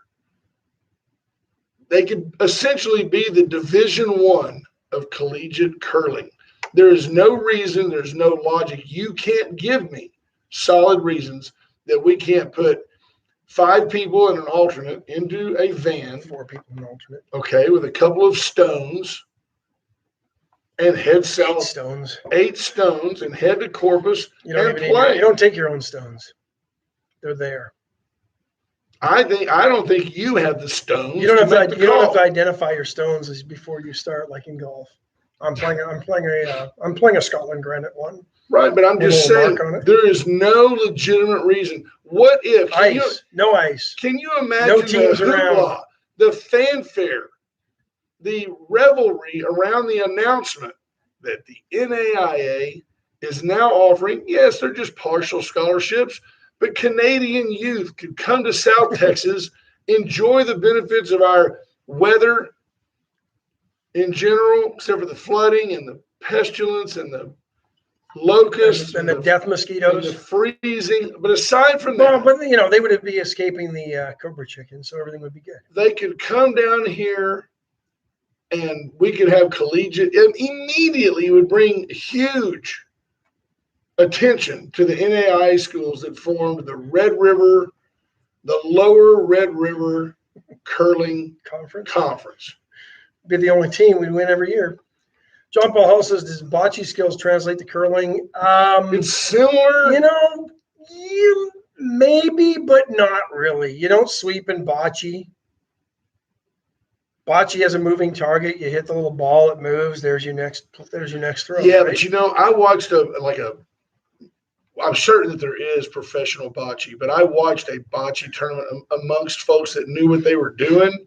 They could essentially be the Division I of collegiate curling. There is no reason, there's no logic. You can't give me solid reasons that we can't put 5 people and an alternate into a van.
4 people and an alternate.
Okay, with a couple of stones and head south. 8 stones and head to Corpus and play.
You don't take your own stones. They're there.
I don't think you have the stones.
You don't have to identify your stones before you start, like in golf. I'm playing a Scotland granite one.
Right, but I'm just saying there is no legitimate reason. What if
no ice?
Can you imagine
no teams around,
the fanfare, the revelry around the announcement that the NAIA is now offering, yes, they're just partial scholarships, but Canadian youth could come to South Texas, enjoy the benefits of our weather in general, except for the flooding and the pestilence and the locusts
and the death
and the
mosquitoes.
freezing. But aside from
Well,
that,
but they would be escaping the cobra chicken, so everything would be good.
they could come down here and we could have collegiate, and immediately it would bring huge attention to the NAIA schools that formed the the lower Red River Curling Conference.
Be the only team we'd win every year. John Paul Hull says, does bocce skills translate to curling?
It's similar.
You maybe, but not really. You don't sweep in bocce. Bocce has a moving target. You hit the little ball, it moves. There's your next throw.
Yeah,
right?
but I watched I'm certain that there is professional bocce, but I watched a bocce tournament amongst folks that knew what they were doing.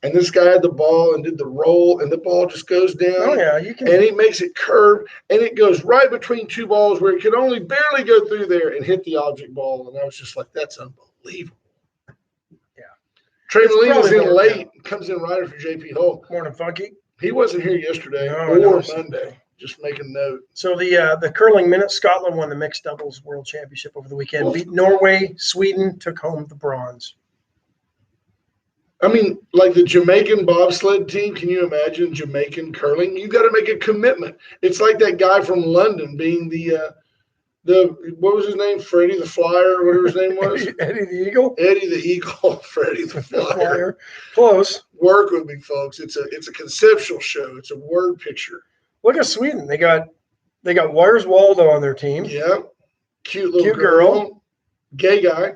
And this guy had the ball and did the roll, and the ball just goes down.
Oh, yeah, you can.
And he makes it curve, and it goes right between two balls where it could only barely go through there and hit the object ball. And I was just like, that's unbelievable.
Yeah.
Trey Molina's in late,
down.
Comes in right after JP Hull.
Morning, Funky.
He wasn't here yesterday or Monday. Just make a note.
So the curling minute, Scotland won the mixed doubles world championship over the weekend.
Cool.
Beat Norway. Sweden took home the bronze.
I mean, like the Jamaican bobsled team, can you imagine Jamaican curling? You got to make a commitment. It's like that guy from London being the what was his name? Freddie the Flyer, or whatever his name was.
Eddie the Eagle.
Eddie the Eagle, Freddie the Flyer.
Close.
Work with me, folks. It's a conceptual show. It's a word picture.
Look at Sweden. They got Wires Waldo on their team.
Yeah, cute little girl, gay guy.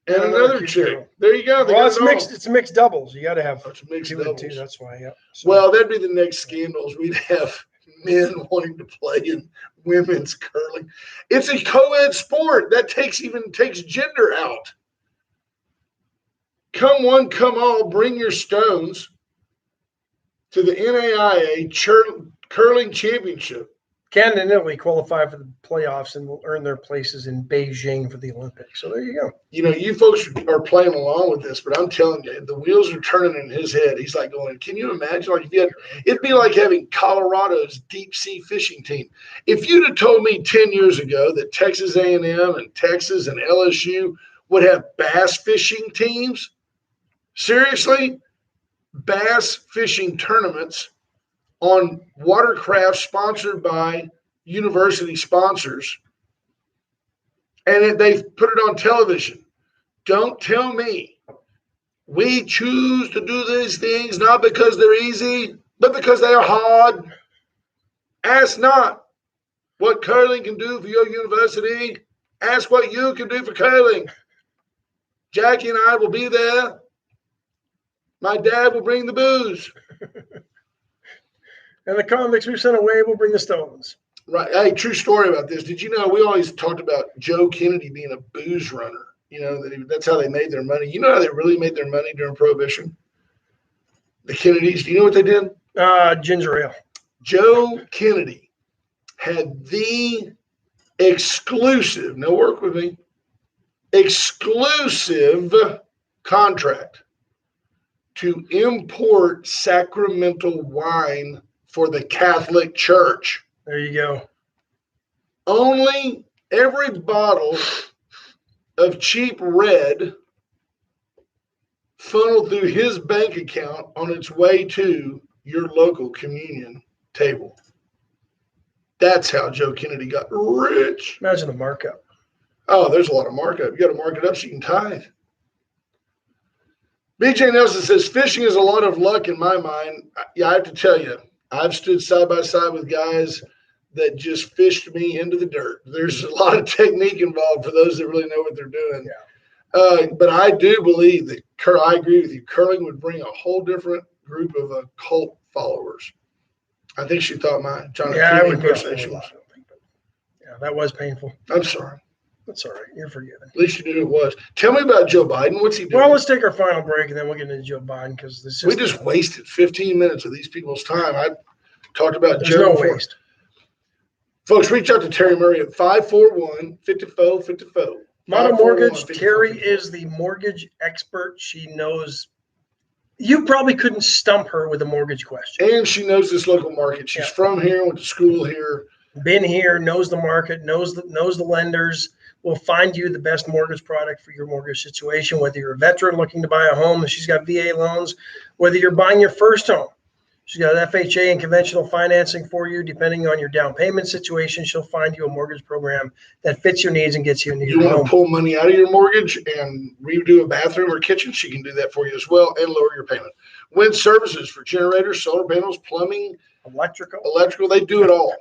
And another chick. Girl. There you go.
Well, it's mixed. It's mixed doubles. You got to have
mixed
two
doubles.
and two. That's why. Yeah. So,
well, that'd be the next scandals. We'd have men wanting to play in women's curling. It's a co-ed sport that takes gender out. Come one, come all. Bring your stones to the NAIA Curling Championship.
Canada and Italy qualify for the playoffs and will earn their places in Beijing for the Olympics. So there you go.
You folks are playing along with this, but I'm telling you, the wheels are turning in his head. He's like going, can you imagine? Like it'd be like having Colorado's deep sea fishing team. If you'd have told me 10 years ago that Texas A&M and Texas and LSU would have bass fishing teams, seriously, bass fishing tournaments on watercraft sponsored by university sponsors, and they've put it on television. Don't tell me we choose to do these things not because they're easy, but because they are hard. Ask not what curling can do for your university. Ask what you can do for curling. Jackie and I will be there. My dad will bring the booze.
And the convicts we sent away will bring the stones.
Right. Hey, true story about this. Did you know we always talked about Joe Kennedy being a booze runner? That's how they made their money. You know how they really made their money during Prohibition? The Kennedys. Do you know what they did?
Ginger ale.
Joe Kennedy had the exclusive, now work with me, exclusive contract to import sacramental wine for the Catholic Church.
There you go.
Only every bottle of cheap red funneled through his bank account on its way to your local communion table. That's how Joe Kennedy got rich.
Imagine the markup.
Oh, there's a lot of markup. You got to mark it up so you can tithe. BJ Nelson says, fishing is a lot of luck in my mind. Yeah, I have to tell you, I've stood side by side with guys that just fished me into the dirt. There's a lot of technique involved for those that really know what they're doing. Yeah. But I do believe that I agree with you. Curling would bring a whole different group of cult followers. I think she thought my John F. impersonation was.
Yeah, that was painful.
I'm sorry.
That's all right. You're forgiven.
At least you knew it was. Tell me about Joe Biden. What's he doing?
Well, let's take our final break, and then we'll get into Joe Biden because
we just wasted 15 minutes of these people's time. Talked about
There's
Joe
no
before.
waste.
Folks, reach out to Terry Murray at 541-5454.
Mono Mortgage,
541-5454.
Terry is the mortgage expert. She knows. You probably couldn't stump her with a mortgage question.
And she knows this local market. She's from here, went to school here.
Been here, knows the market, knows the lenders, will find you the best mortgage product for your mortgage situation, whether you're a veteran looking to buy a home and she's got VA loans, whether you're buying your first home. She's got FHA and conventional financing for you, depending on your down payment situation. She'll find you a mortgage program that fits your needs and gets you into your
You
home.
want to pull money out of your mortgage and redo a bathroom or kitchen, she can do that for you as well and lower your payment. Wind services for generators, solar panels, plumbing, electrical, they do it all.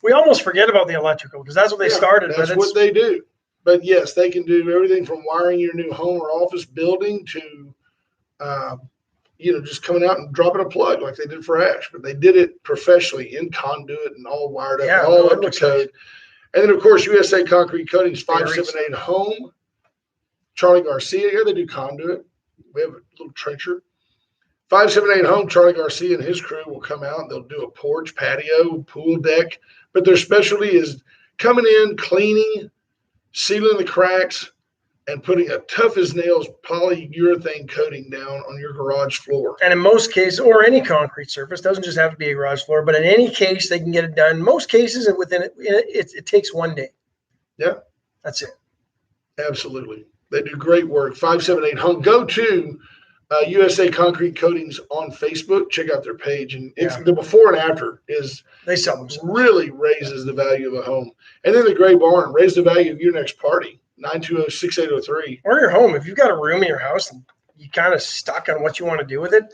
We almost forget about the electrical because that's what they started.
That's what they do. But yes, they can do everything from wiring your new home or office building to, just coming out and dropping a plug like they did for Ash. But they did it professionally in conduit and all wired up, all up to code. And then, of course, USA Concrete Coatings, 578 Home. Charlie Garcia here, they do conduit. We have a little trencher. 578 Home, Charlie Garcia and his crew will come out. They'll do a porch, patio, pool deck. But their specialty is coming in, cleaning, sealing the cracks, and putting a tough as nails polyurethane coating down on your garage floor.
And in most cases, or any concrete surface, doesn't just have to be a garage floor, but in any case, they can get it done. In most cases, and within it takes one day.
Yeah. That's it. Absolutely. They do great work. 578 Home. Go to USA Concrete Coatings on Facebook. Check out their page. And the before and after is
they sell themselves.
Really raises the value of a home. And then the Gray Barn, raise the value of your next party. 920-6803.
Or your home. If you've got a room in your house and you kind of stuck on what you want to do with it,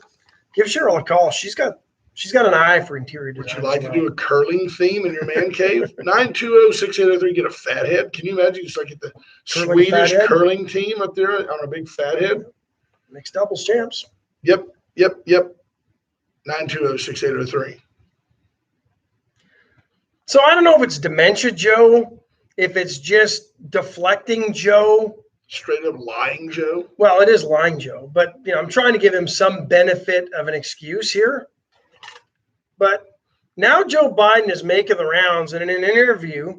give Cheryl a call. She's got an eye for interior design.
Would you like to do a curling theme in your man cave? 920-6803. Get a fathead. Can you imagine? Just like at the Swedish curling team up there on a big fathead.
Mixed doubles champs.
Yep. 920-6803.
So I don't know if it's dementia, Joe. If it's just deflecting Joe.
Straight up lying Joe.
Well, it is lying Joe, but I'm trying to give him some benefit of an excuse here. But now Joe Biden is making the rounds, and in an interview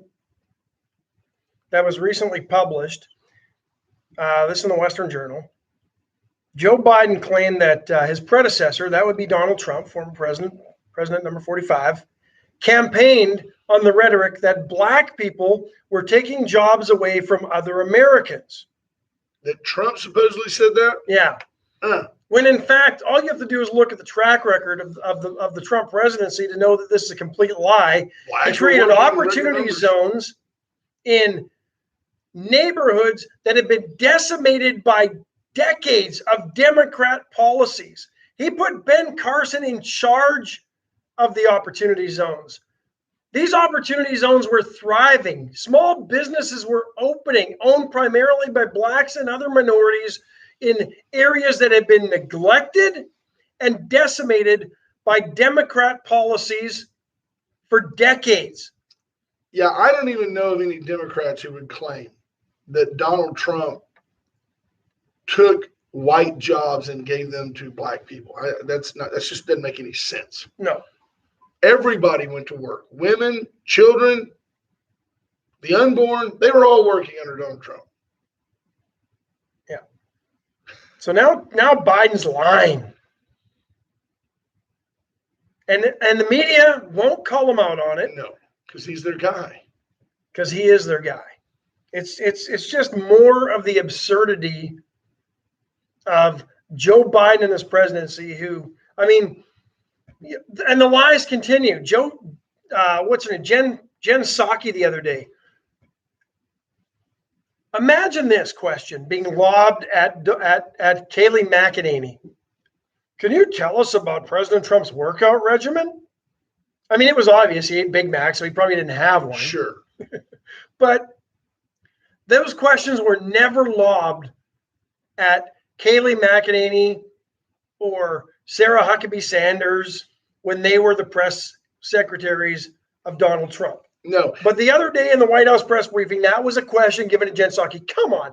that was recently published, this in the Western Journal, Joe Biden claimed that his predecessor, that would be Donald Trump, former president number 45, campaigned on the rhetoric that black people were taking jobs away from other Americans.
That Trump supposedly said that?
Yeah. When in fact, all you have to do is look at the track record of the Trump presidency to know that this is a complete lie. He created opportunity zones in neighborhoods that have been decimated by decades of Democrat policies. He put Ben Carson in charge of the opportunity zones. These opportunity zones were thriving. Small businesses were opening, owned primarily by blacks and other minorities in areas that had been neglected and decimated by Democrat policies for decades.
Yeah, I don't even know of any Democrats who would claim that Donald Trump took white jobs and gave them to black people. That just doesn't make any sense.
No.
Everybody went to work. Women, children, the unborn, they were all working under Donald Trump.
Yeah. So now Biden's lying. And the media won't call him out on it.
No, because he's their guy.
Because he is their guy. It's just more of the absurdity of Joe Biden and his presidency and the lies continue. What's her name? Jen Psaki the other day. Imagine this question being lobbed at Kayleigh McEnany. Can you tell us about President Trump's workout regimen? I mean, it was obvious he ate Big Mac, so he probably didn't have one.
Sure.
But those questions were never lobbed at Kayleigh McEnany or Sarah Huckabee Sanders when they were the press secretaries of Donald Trump.
No.
But the other day in the White House press briefing, that was a question given to Jen Psaki. Come on.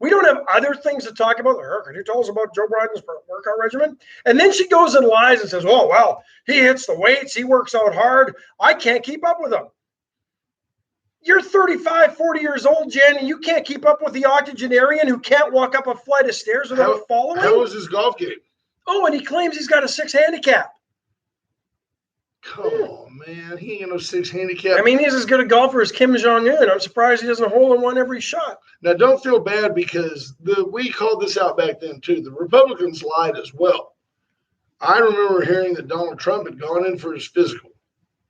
We don't have other things to talk about. Could you tell us about Joe Biden's workout regimen? And then she goes and lies and says, oh, well, he hits the weights. He works out hard. I can't keep up with him. You're 35, 40 years old, Jen, and you can't keep up with the octogenarian who can't walk up a flight of stairs without falling.
How was his golf game?
Oh, and he claims he's got a 6 handicap.
Come on, man. He ain't got no 6 handicap.
I mean, he's as good a golfer as Kim Jong-un. I'm surprised he doesn't hole in one every shot.
Now, don't feel bad because we called this out back then, too. The Republicans lied as well. I remember hearing that Donald Trump had gone in for his physical.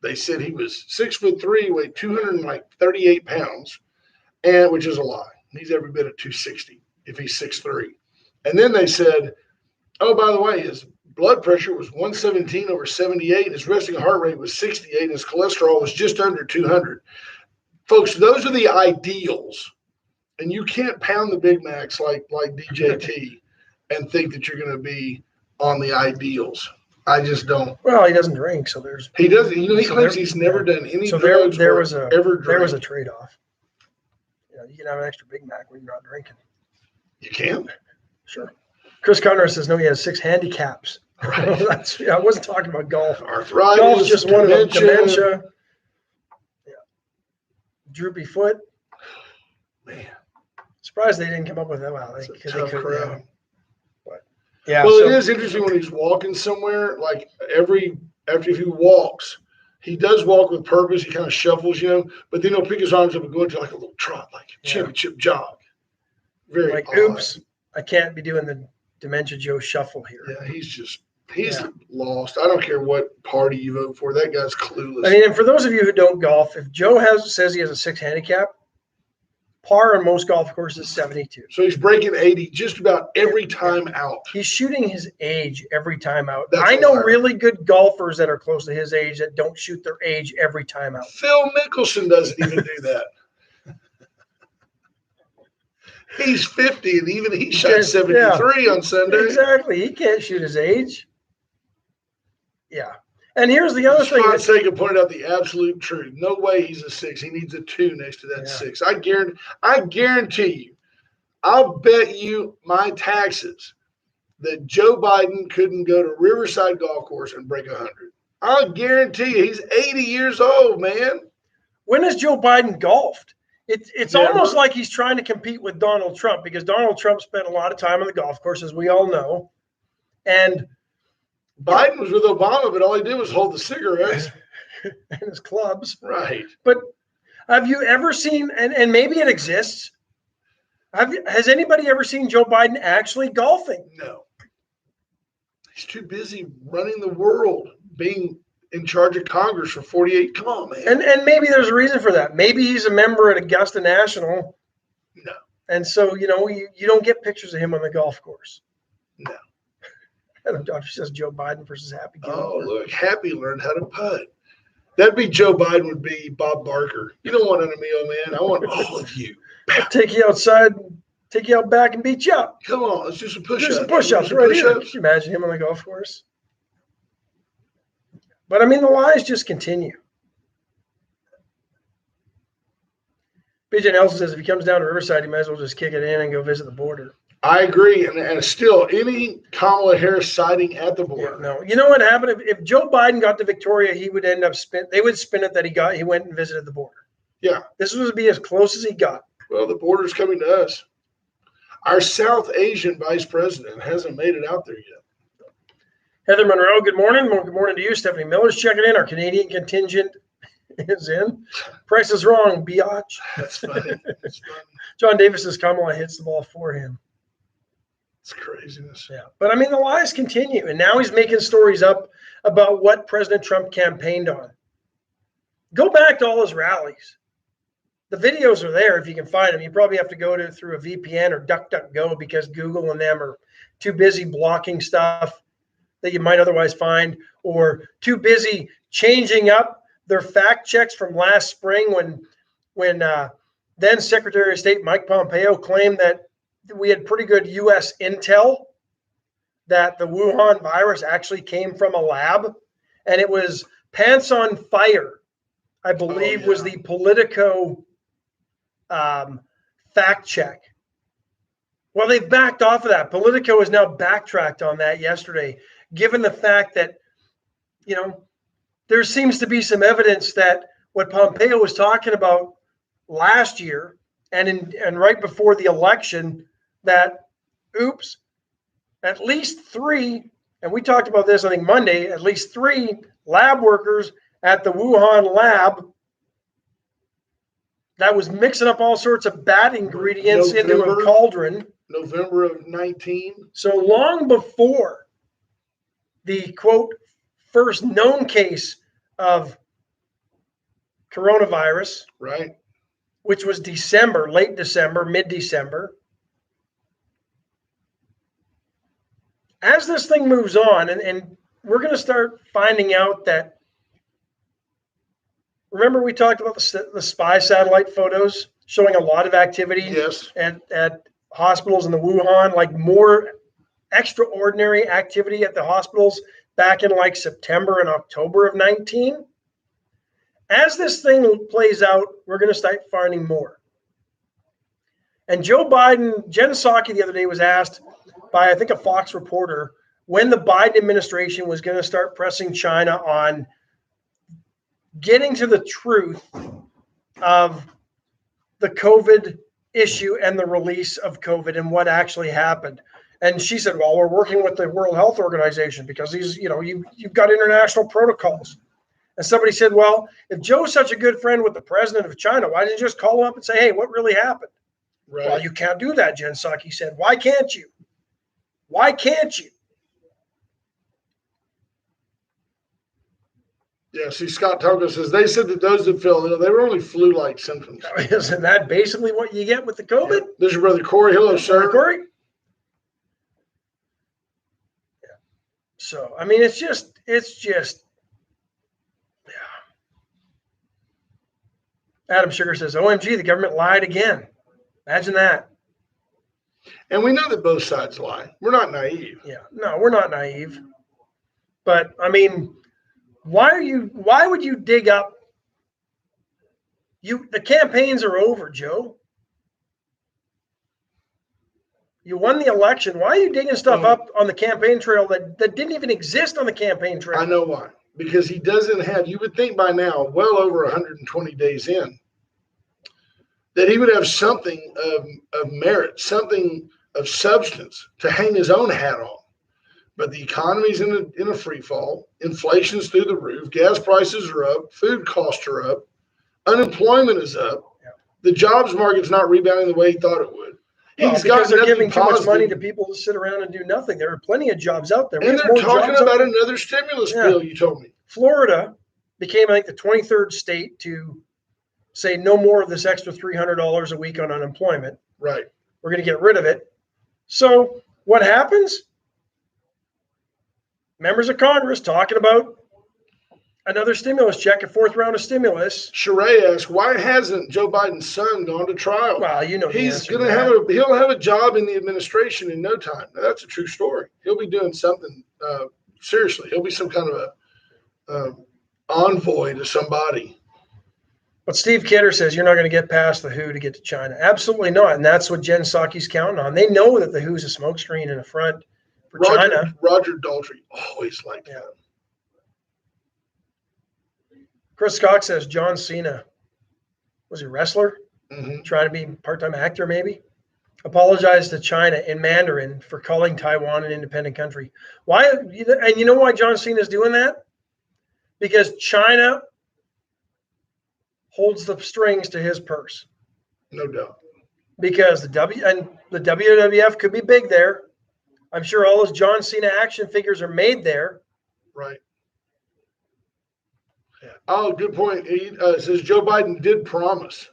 They said he was 6'3", weighed 238 pounds, which is a lie. He's every bit of 260 if he's 6'3". And then they said, oh, by the way, his blood pressure was 117/78. His resting heart rate was 68. And his cholesterol was just under 200. Folks, those are the ideals. And you can't pound the Big Macs like DJT and think that you're going to be on the ideals. I just don't.
Well, he doesn't drink, so there's.
He doesn't. He claims he's never done any drugs.
There was a
ever
trade-off. You can have an extra Big Mac when you're not drinking.
You can.
Sure. Chris Conrad says no. He has 6 handicaps.
Right.
I wasn't talking about golf.
Arthritis.
Golf's just one of them. Dementia. Yeah. Droopy foot.
Man.
Surprised they didn't come up with that. Wow, they could. Yeah.
Well, it is interesting when he's walking somewhere. Like after he walks, he does walk with purpose. He kind of shuffles, but then he'll pick his arms up and go into like a little trot, like a championship jog. Very
like,
odd.
oops, I can't be doing the Dementia Joe shuffle here.
Yeah, he's lost. I don't care what party you vote for. That guy's clueless.
I mean, and for those of you who don't golf, if Joe says he has a 6 handicap, par on most golf courses is 72.
So he's breaking 80 just about every time out.
He's shooting his age every time out.
That's
I know really good golfers that are close to his age that don't shoot their age every time out.
Phil Mickelson doesn't even do that. He's 50, and even he shot 73 on Sunday.
Exactly. He can't shoot his age. Yeah. And here's the other thing.
Fonseca pointed out the absolute truth. No way he's a 6. He needs a 2 next to that 6. I guarantee you, I'll bet you my taxes that Joe Biden couldn't go to Riverside Golf Course and break 100. I'll guarantee you he's 80 years old, man.
When has Joe Biden golfed? It's almost like he's trying to compete with Donald Trump because Donald Trump spent a lot of time on the golf course, as we all know. And
Biden was with Obama, but all he did was hold the cigarettes
and his clubs.
Right.
But have you ever seen, and maybe it exists, has anybody ever seen Joe Biden actually golfing?
No. He's too busy running the world, being in charge of Congress for 48. Come on, man.
And maybe there's a reason for that. Maybe he's a member at Augusta National.
No.
And so, you don't get pictures of him on the golf course.
No.
And the doctor says Joe Biden versus Happy Gilmore.
Oh, look, Happy learned how to putt. That'd be Joe Biden would be Bob Barker. You don't want me, oh man. I want all of you.
I'll take you outside, take you out back and beat you up.
Come on, let's do some push-ups.
Do some push-ups right here. Can you imagine him on the golf course? But, I mean, the lies just continue. BJ Nelson says if he comes down to Riverside, he might as well just kick it in and go visit the border.
I agree. And still, any Kamala Harris sighting at the border.
Yeah, no. You know what happened? If Joe Biden got to Victoria, he would end up they would spin it that he went and visited the border.
Yeah.
This would be as close as he got.
Well, the border's coming to us. Our South Asian vice president hasn't made it out there yet.
Heather Monroe, good morning. Well, good morning to you. Stephanie Miller's checking in. Our Canadian contingent is in. Price is wrong, biatch.
That's funny. That's funny.
John Davis says Kamala hits the ball for him.
It's craziness.
Yeah. But, I mean, the lies continue. And now he's making stories up about what President Trump campaigned on. Go back to all his rallies. The videos are there if you can find them. You probably have to go through a VPN or DuckDuckGo because Google and them are too busy blocking stuff that you might otherwise find, or too busy changing up their fact checks from last spring when then Secretary of State Mike Pompeo claimed that we had pretty good U.S. intel that the Wuhan virus actually came from a lab, and it was Pants on Fire, I believe, was the Politico fact check. Well, they've backed off of that. Politico has now backtracked on that yesterday, given the fact that, there seems to be some evidence that what Pompeo was talking about last year and right before the election, that, oops, at least 3, and we talked about this, I think Monday, at least 3 lab workers at the Wuhan lab that was mixing up all sorts of bad ingredients into a cauldron.
November of 19.
So long before the, quote, first known case of coronavirus,
right,
which was December, late December, mid-December. As this thing moves on, and we're going to start finding out that, remember we talked about the spy satellite photos showing a lot of activity
yes,
at hospitals in the Wuhan, like more extraordinary activity at the hospitals back in like September and October of 19. As this thing plays out, we're going to start finding more. And Joe Biden, Jen Psaki the other day was asked by, I think, a Fox reporter when the Biden administration was going to start pressing China on getting to the truth of the COVID issue and the release of COVID and what actually happened. And she said, well, we're working with the World Health Organization because these, you've got international protocols. And somebody said, well, if Joe's such a good friend with the president of China, why didn't you just call him up and say, hey, what really happened?
right.
Well, you can't do that, Jen Psaki said. Why can't you? Why can't you?
Yeah, see, Scott Togo says they said that those that fell ill, they were only flu-like symptoms.
Isn't that basically what you get with the COVID?
Yeah. This is your brother Corey. Hello, sir.
Corey? Yeah. So, I mean, it's just, yeah. Adam Sugar says, OMG, the government lied again. Imagine that.
And we know that both sides lie. We're not naive.
Yeah, no, we're not naive. But, I mean, why would you dig up? The campaigns are over, Joe. You won the election. Why are you digging stuff up on the campaign trail that didn't even exist on the campaign trail?
I know why. Because he doesn't have, you would think by now, well over 120 days in, that he would have something of merit, something of substance to hang his own hat on. But the economy's in a free fall. Inflation's through the roof. Gas prices are up. Food costs are up. Unemployment is up.
Yeah.
The jobs market's not rebounding the way he thought it would.
Because they're giving too much money to people to sit around and do nothing. There are plenty of jobs out there.
And they're talking about another stimulus bill, you told me.
Florida became, I think, the 23rd state to say no more of this extra $300 a week on unemployment.
Right.
We're going to get rid of it. So what happens? Members of Congress talking about another stimulus check, a 4th round of stimulus.
Sheree asks, why hasn't Joe Biden's son gone to trial?
Well,
he's going to he'll have a job in the administration in no time. Now, that's a true story. He'll be doing something seriously. He'll be some kind of a envoy to somebody.
But Steve Kidder says you're not going to get past the WHO to get to China. Absolutely not. And that's what Jen Psaki's counting on. They know that the WHO's a smokescreen in the front for China.
Roger Daltrey always liked that.
Chris Scott says John Cena, was he a wrestler?
Mm-hmm.
Trying to be a part-time actor maybe? Apologized to China in Mandarin for calling Taiwan an independent country. Why? And you know why John Cena is doing that? Because China holds the strings to his purse.
No doubt.
Because the WWF could be big there. I'm sure all those John Cena action figures are made there.
Right. Yeah. Oh, good point. He says Joe Biden did promise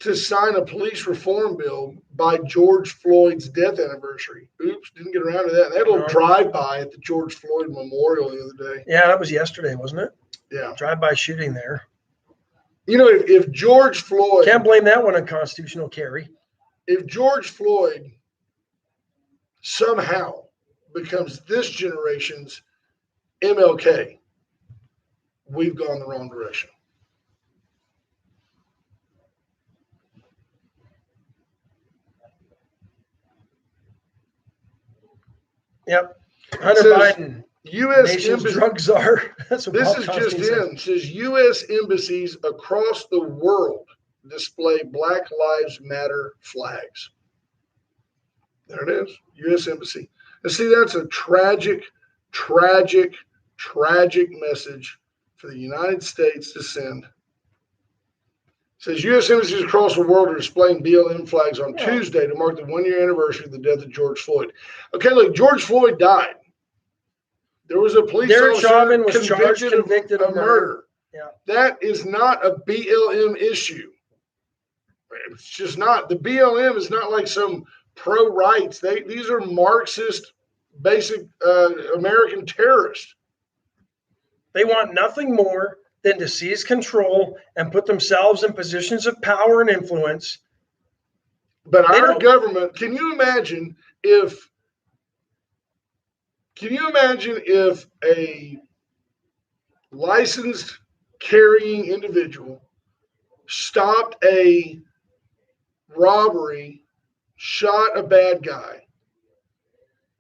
to sign a police reform bill by George Floyd's death anniversary. Oops, didn't get around to that. They had a little drive-by at the George Floyd Memorial the other day.
Yeah, that was yesterday, wasn't it?
Yeah.
Drive-by shooting there.
You know, if George Floyd...
Can't blame that one on constitutional carry.
If George Floyd somehow becomes this generation's MLK, we've gone the wrong direction.
Yep. Hunter
says,
Biden,
U.S.
nation's
embassy.
drug czar. That's what
This
Bob
is
Costin
just
said.
in. It says U.S. embassies across the world display Black Lives Matter flags. There it is, U.S. Embassy. And see, that's a tragic, tragic, tragic message for the United States to send. It says U.S. embassies across the world are displaying BLM flags on Tuesday to mark the 1-year anniversary of the death of George Floyd. Okay, look, George Floyd died. There was a police
Derek
officer
Chauvin was convicted of
murder.
Yeah.
That is not a BLM issue. It's just not. The BLM is not like some pro-rights. These are Marxist, basic American terrorists.
They want nothing more than to seize control and put themselves in positions of power and influence.
But our government, can you imagine if a licensed carrying individual stopped a robbery, shot a bad guy?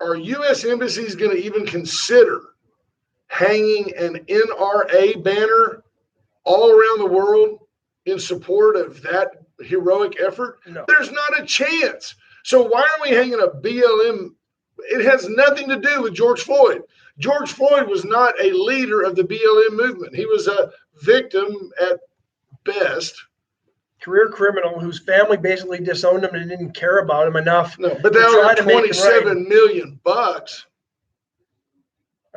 Are U.S. embassies going to even consider hanging an NRA banner all around the world in support of that heroic effort?
No.
There's not a chance. So why are we hanging a BLM? It has nothing to do with George Floyd. George Floyd was not a leader of the BLM movement. He was a victim at best.
Career criminal whose family basically disowned him and didn't care about him enough.
No, but that was $27 million.
I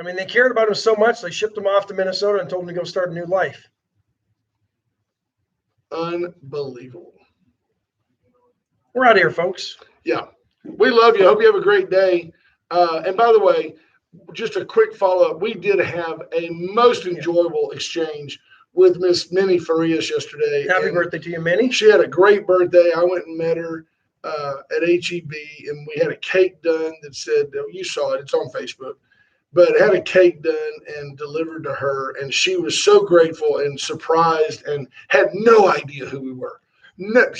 mean, they cared about him so much they shipped him off to Minnesota and told him to go start a new life.
Unbelievable.
We're out of here, folks.
Yeah. We love you. Hope you have a great day. And by the way, just a quick follow-up. We did have a most enjoyable exchange with Miss Minnie Farias yesterday.
Happy birthday to you, Minnie.
She had a great birthday. I went and met her at HEB, and we had a cake done that said, you saw it, it's on Facebook, but had a cake done and delivered to her, and she was so grateful and surprised and had no idea who we were. No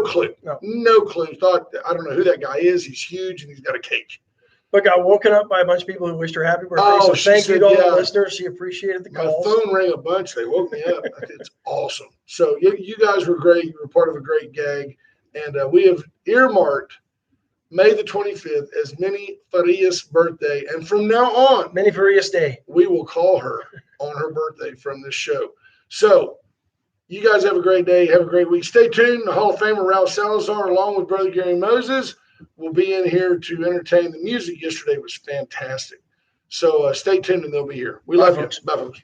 clue. No clue. Thought, I don't know who that guy is. He's huge, and he's got a cake.
But got woken up by a bunch of people who wished her happy birthday.
Oh,
so thank you to all the listeners. She appreciated the calls.
My phone rang a bunch. They woke me up. It's awesome. So you guys were great. You were part of a great gag. And we have earmarked May the 25th as Minnie Farias' birthday. And from now on,
Minnie Farias Day,
we will call her on her birthday from this show. So you guys have a great day. Have a great week. Stay tuned. The Hall of Famer Ralph Salazar, along with Brother Gary Moses, will be in here to entertain. The music yesterday was fantastic. So stay tuned and they'll be here. We love you. Bye, folks.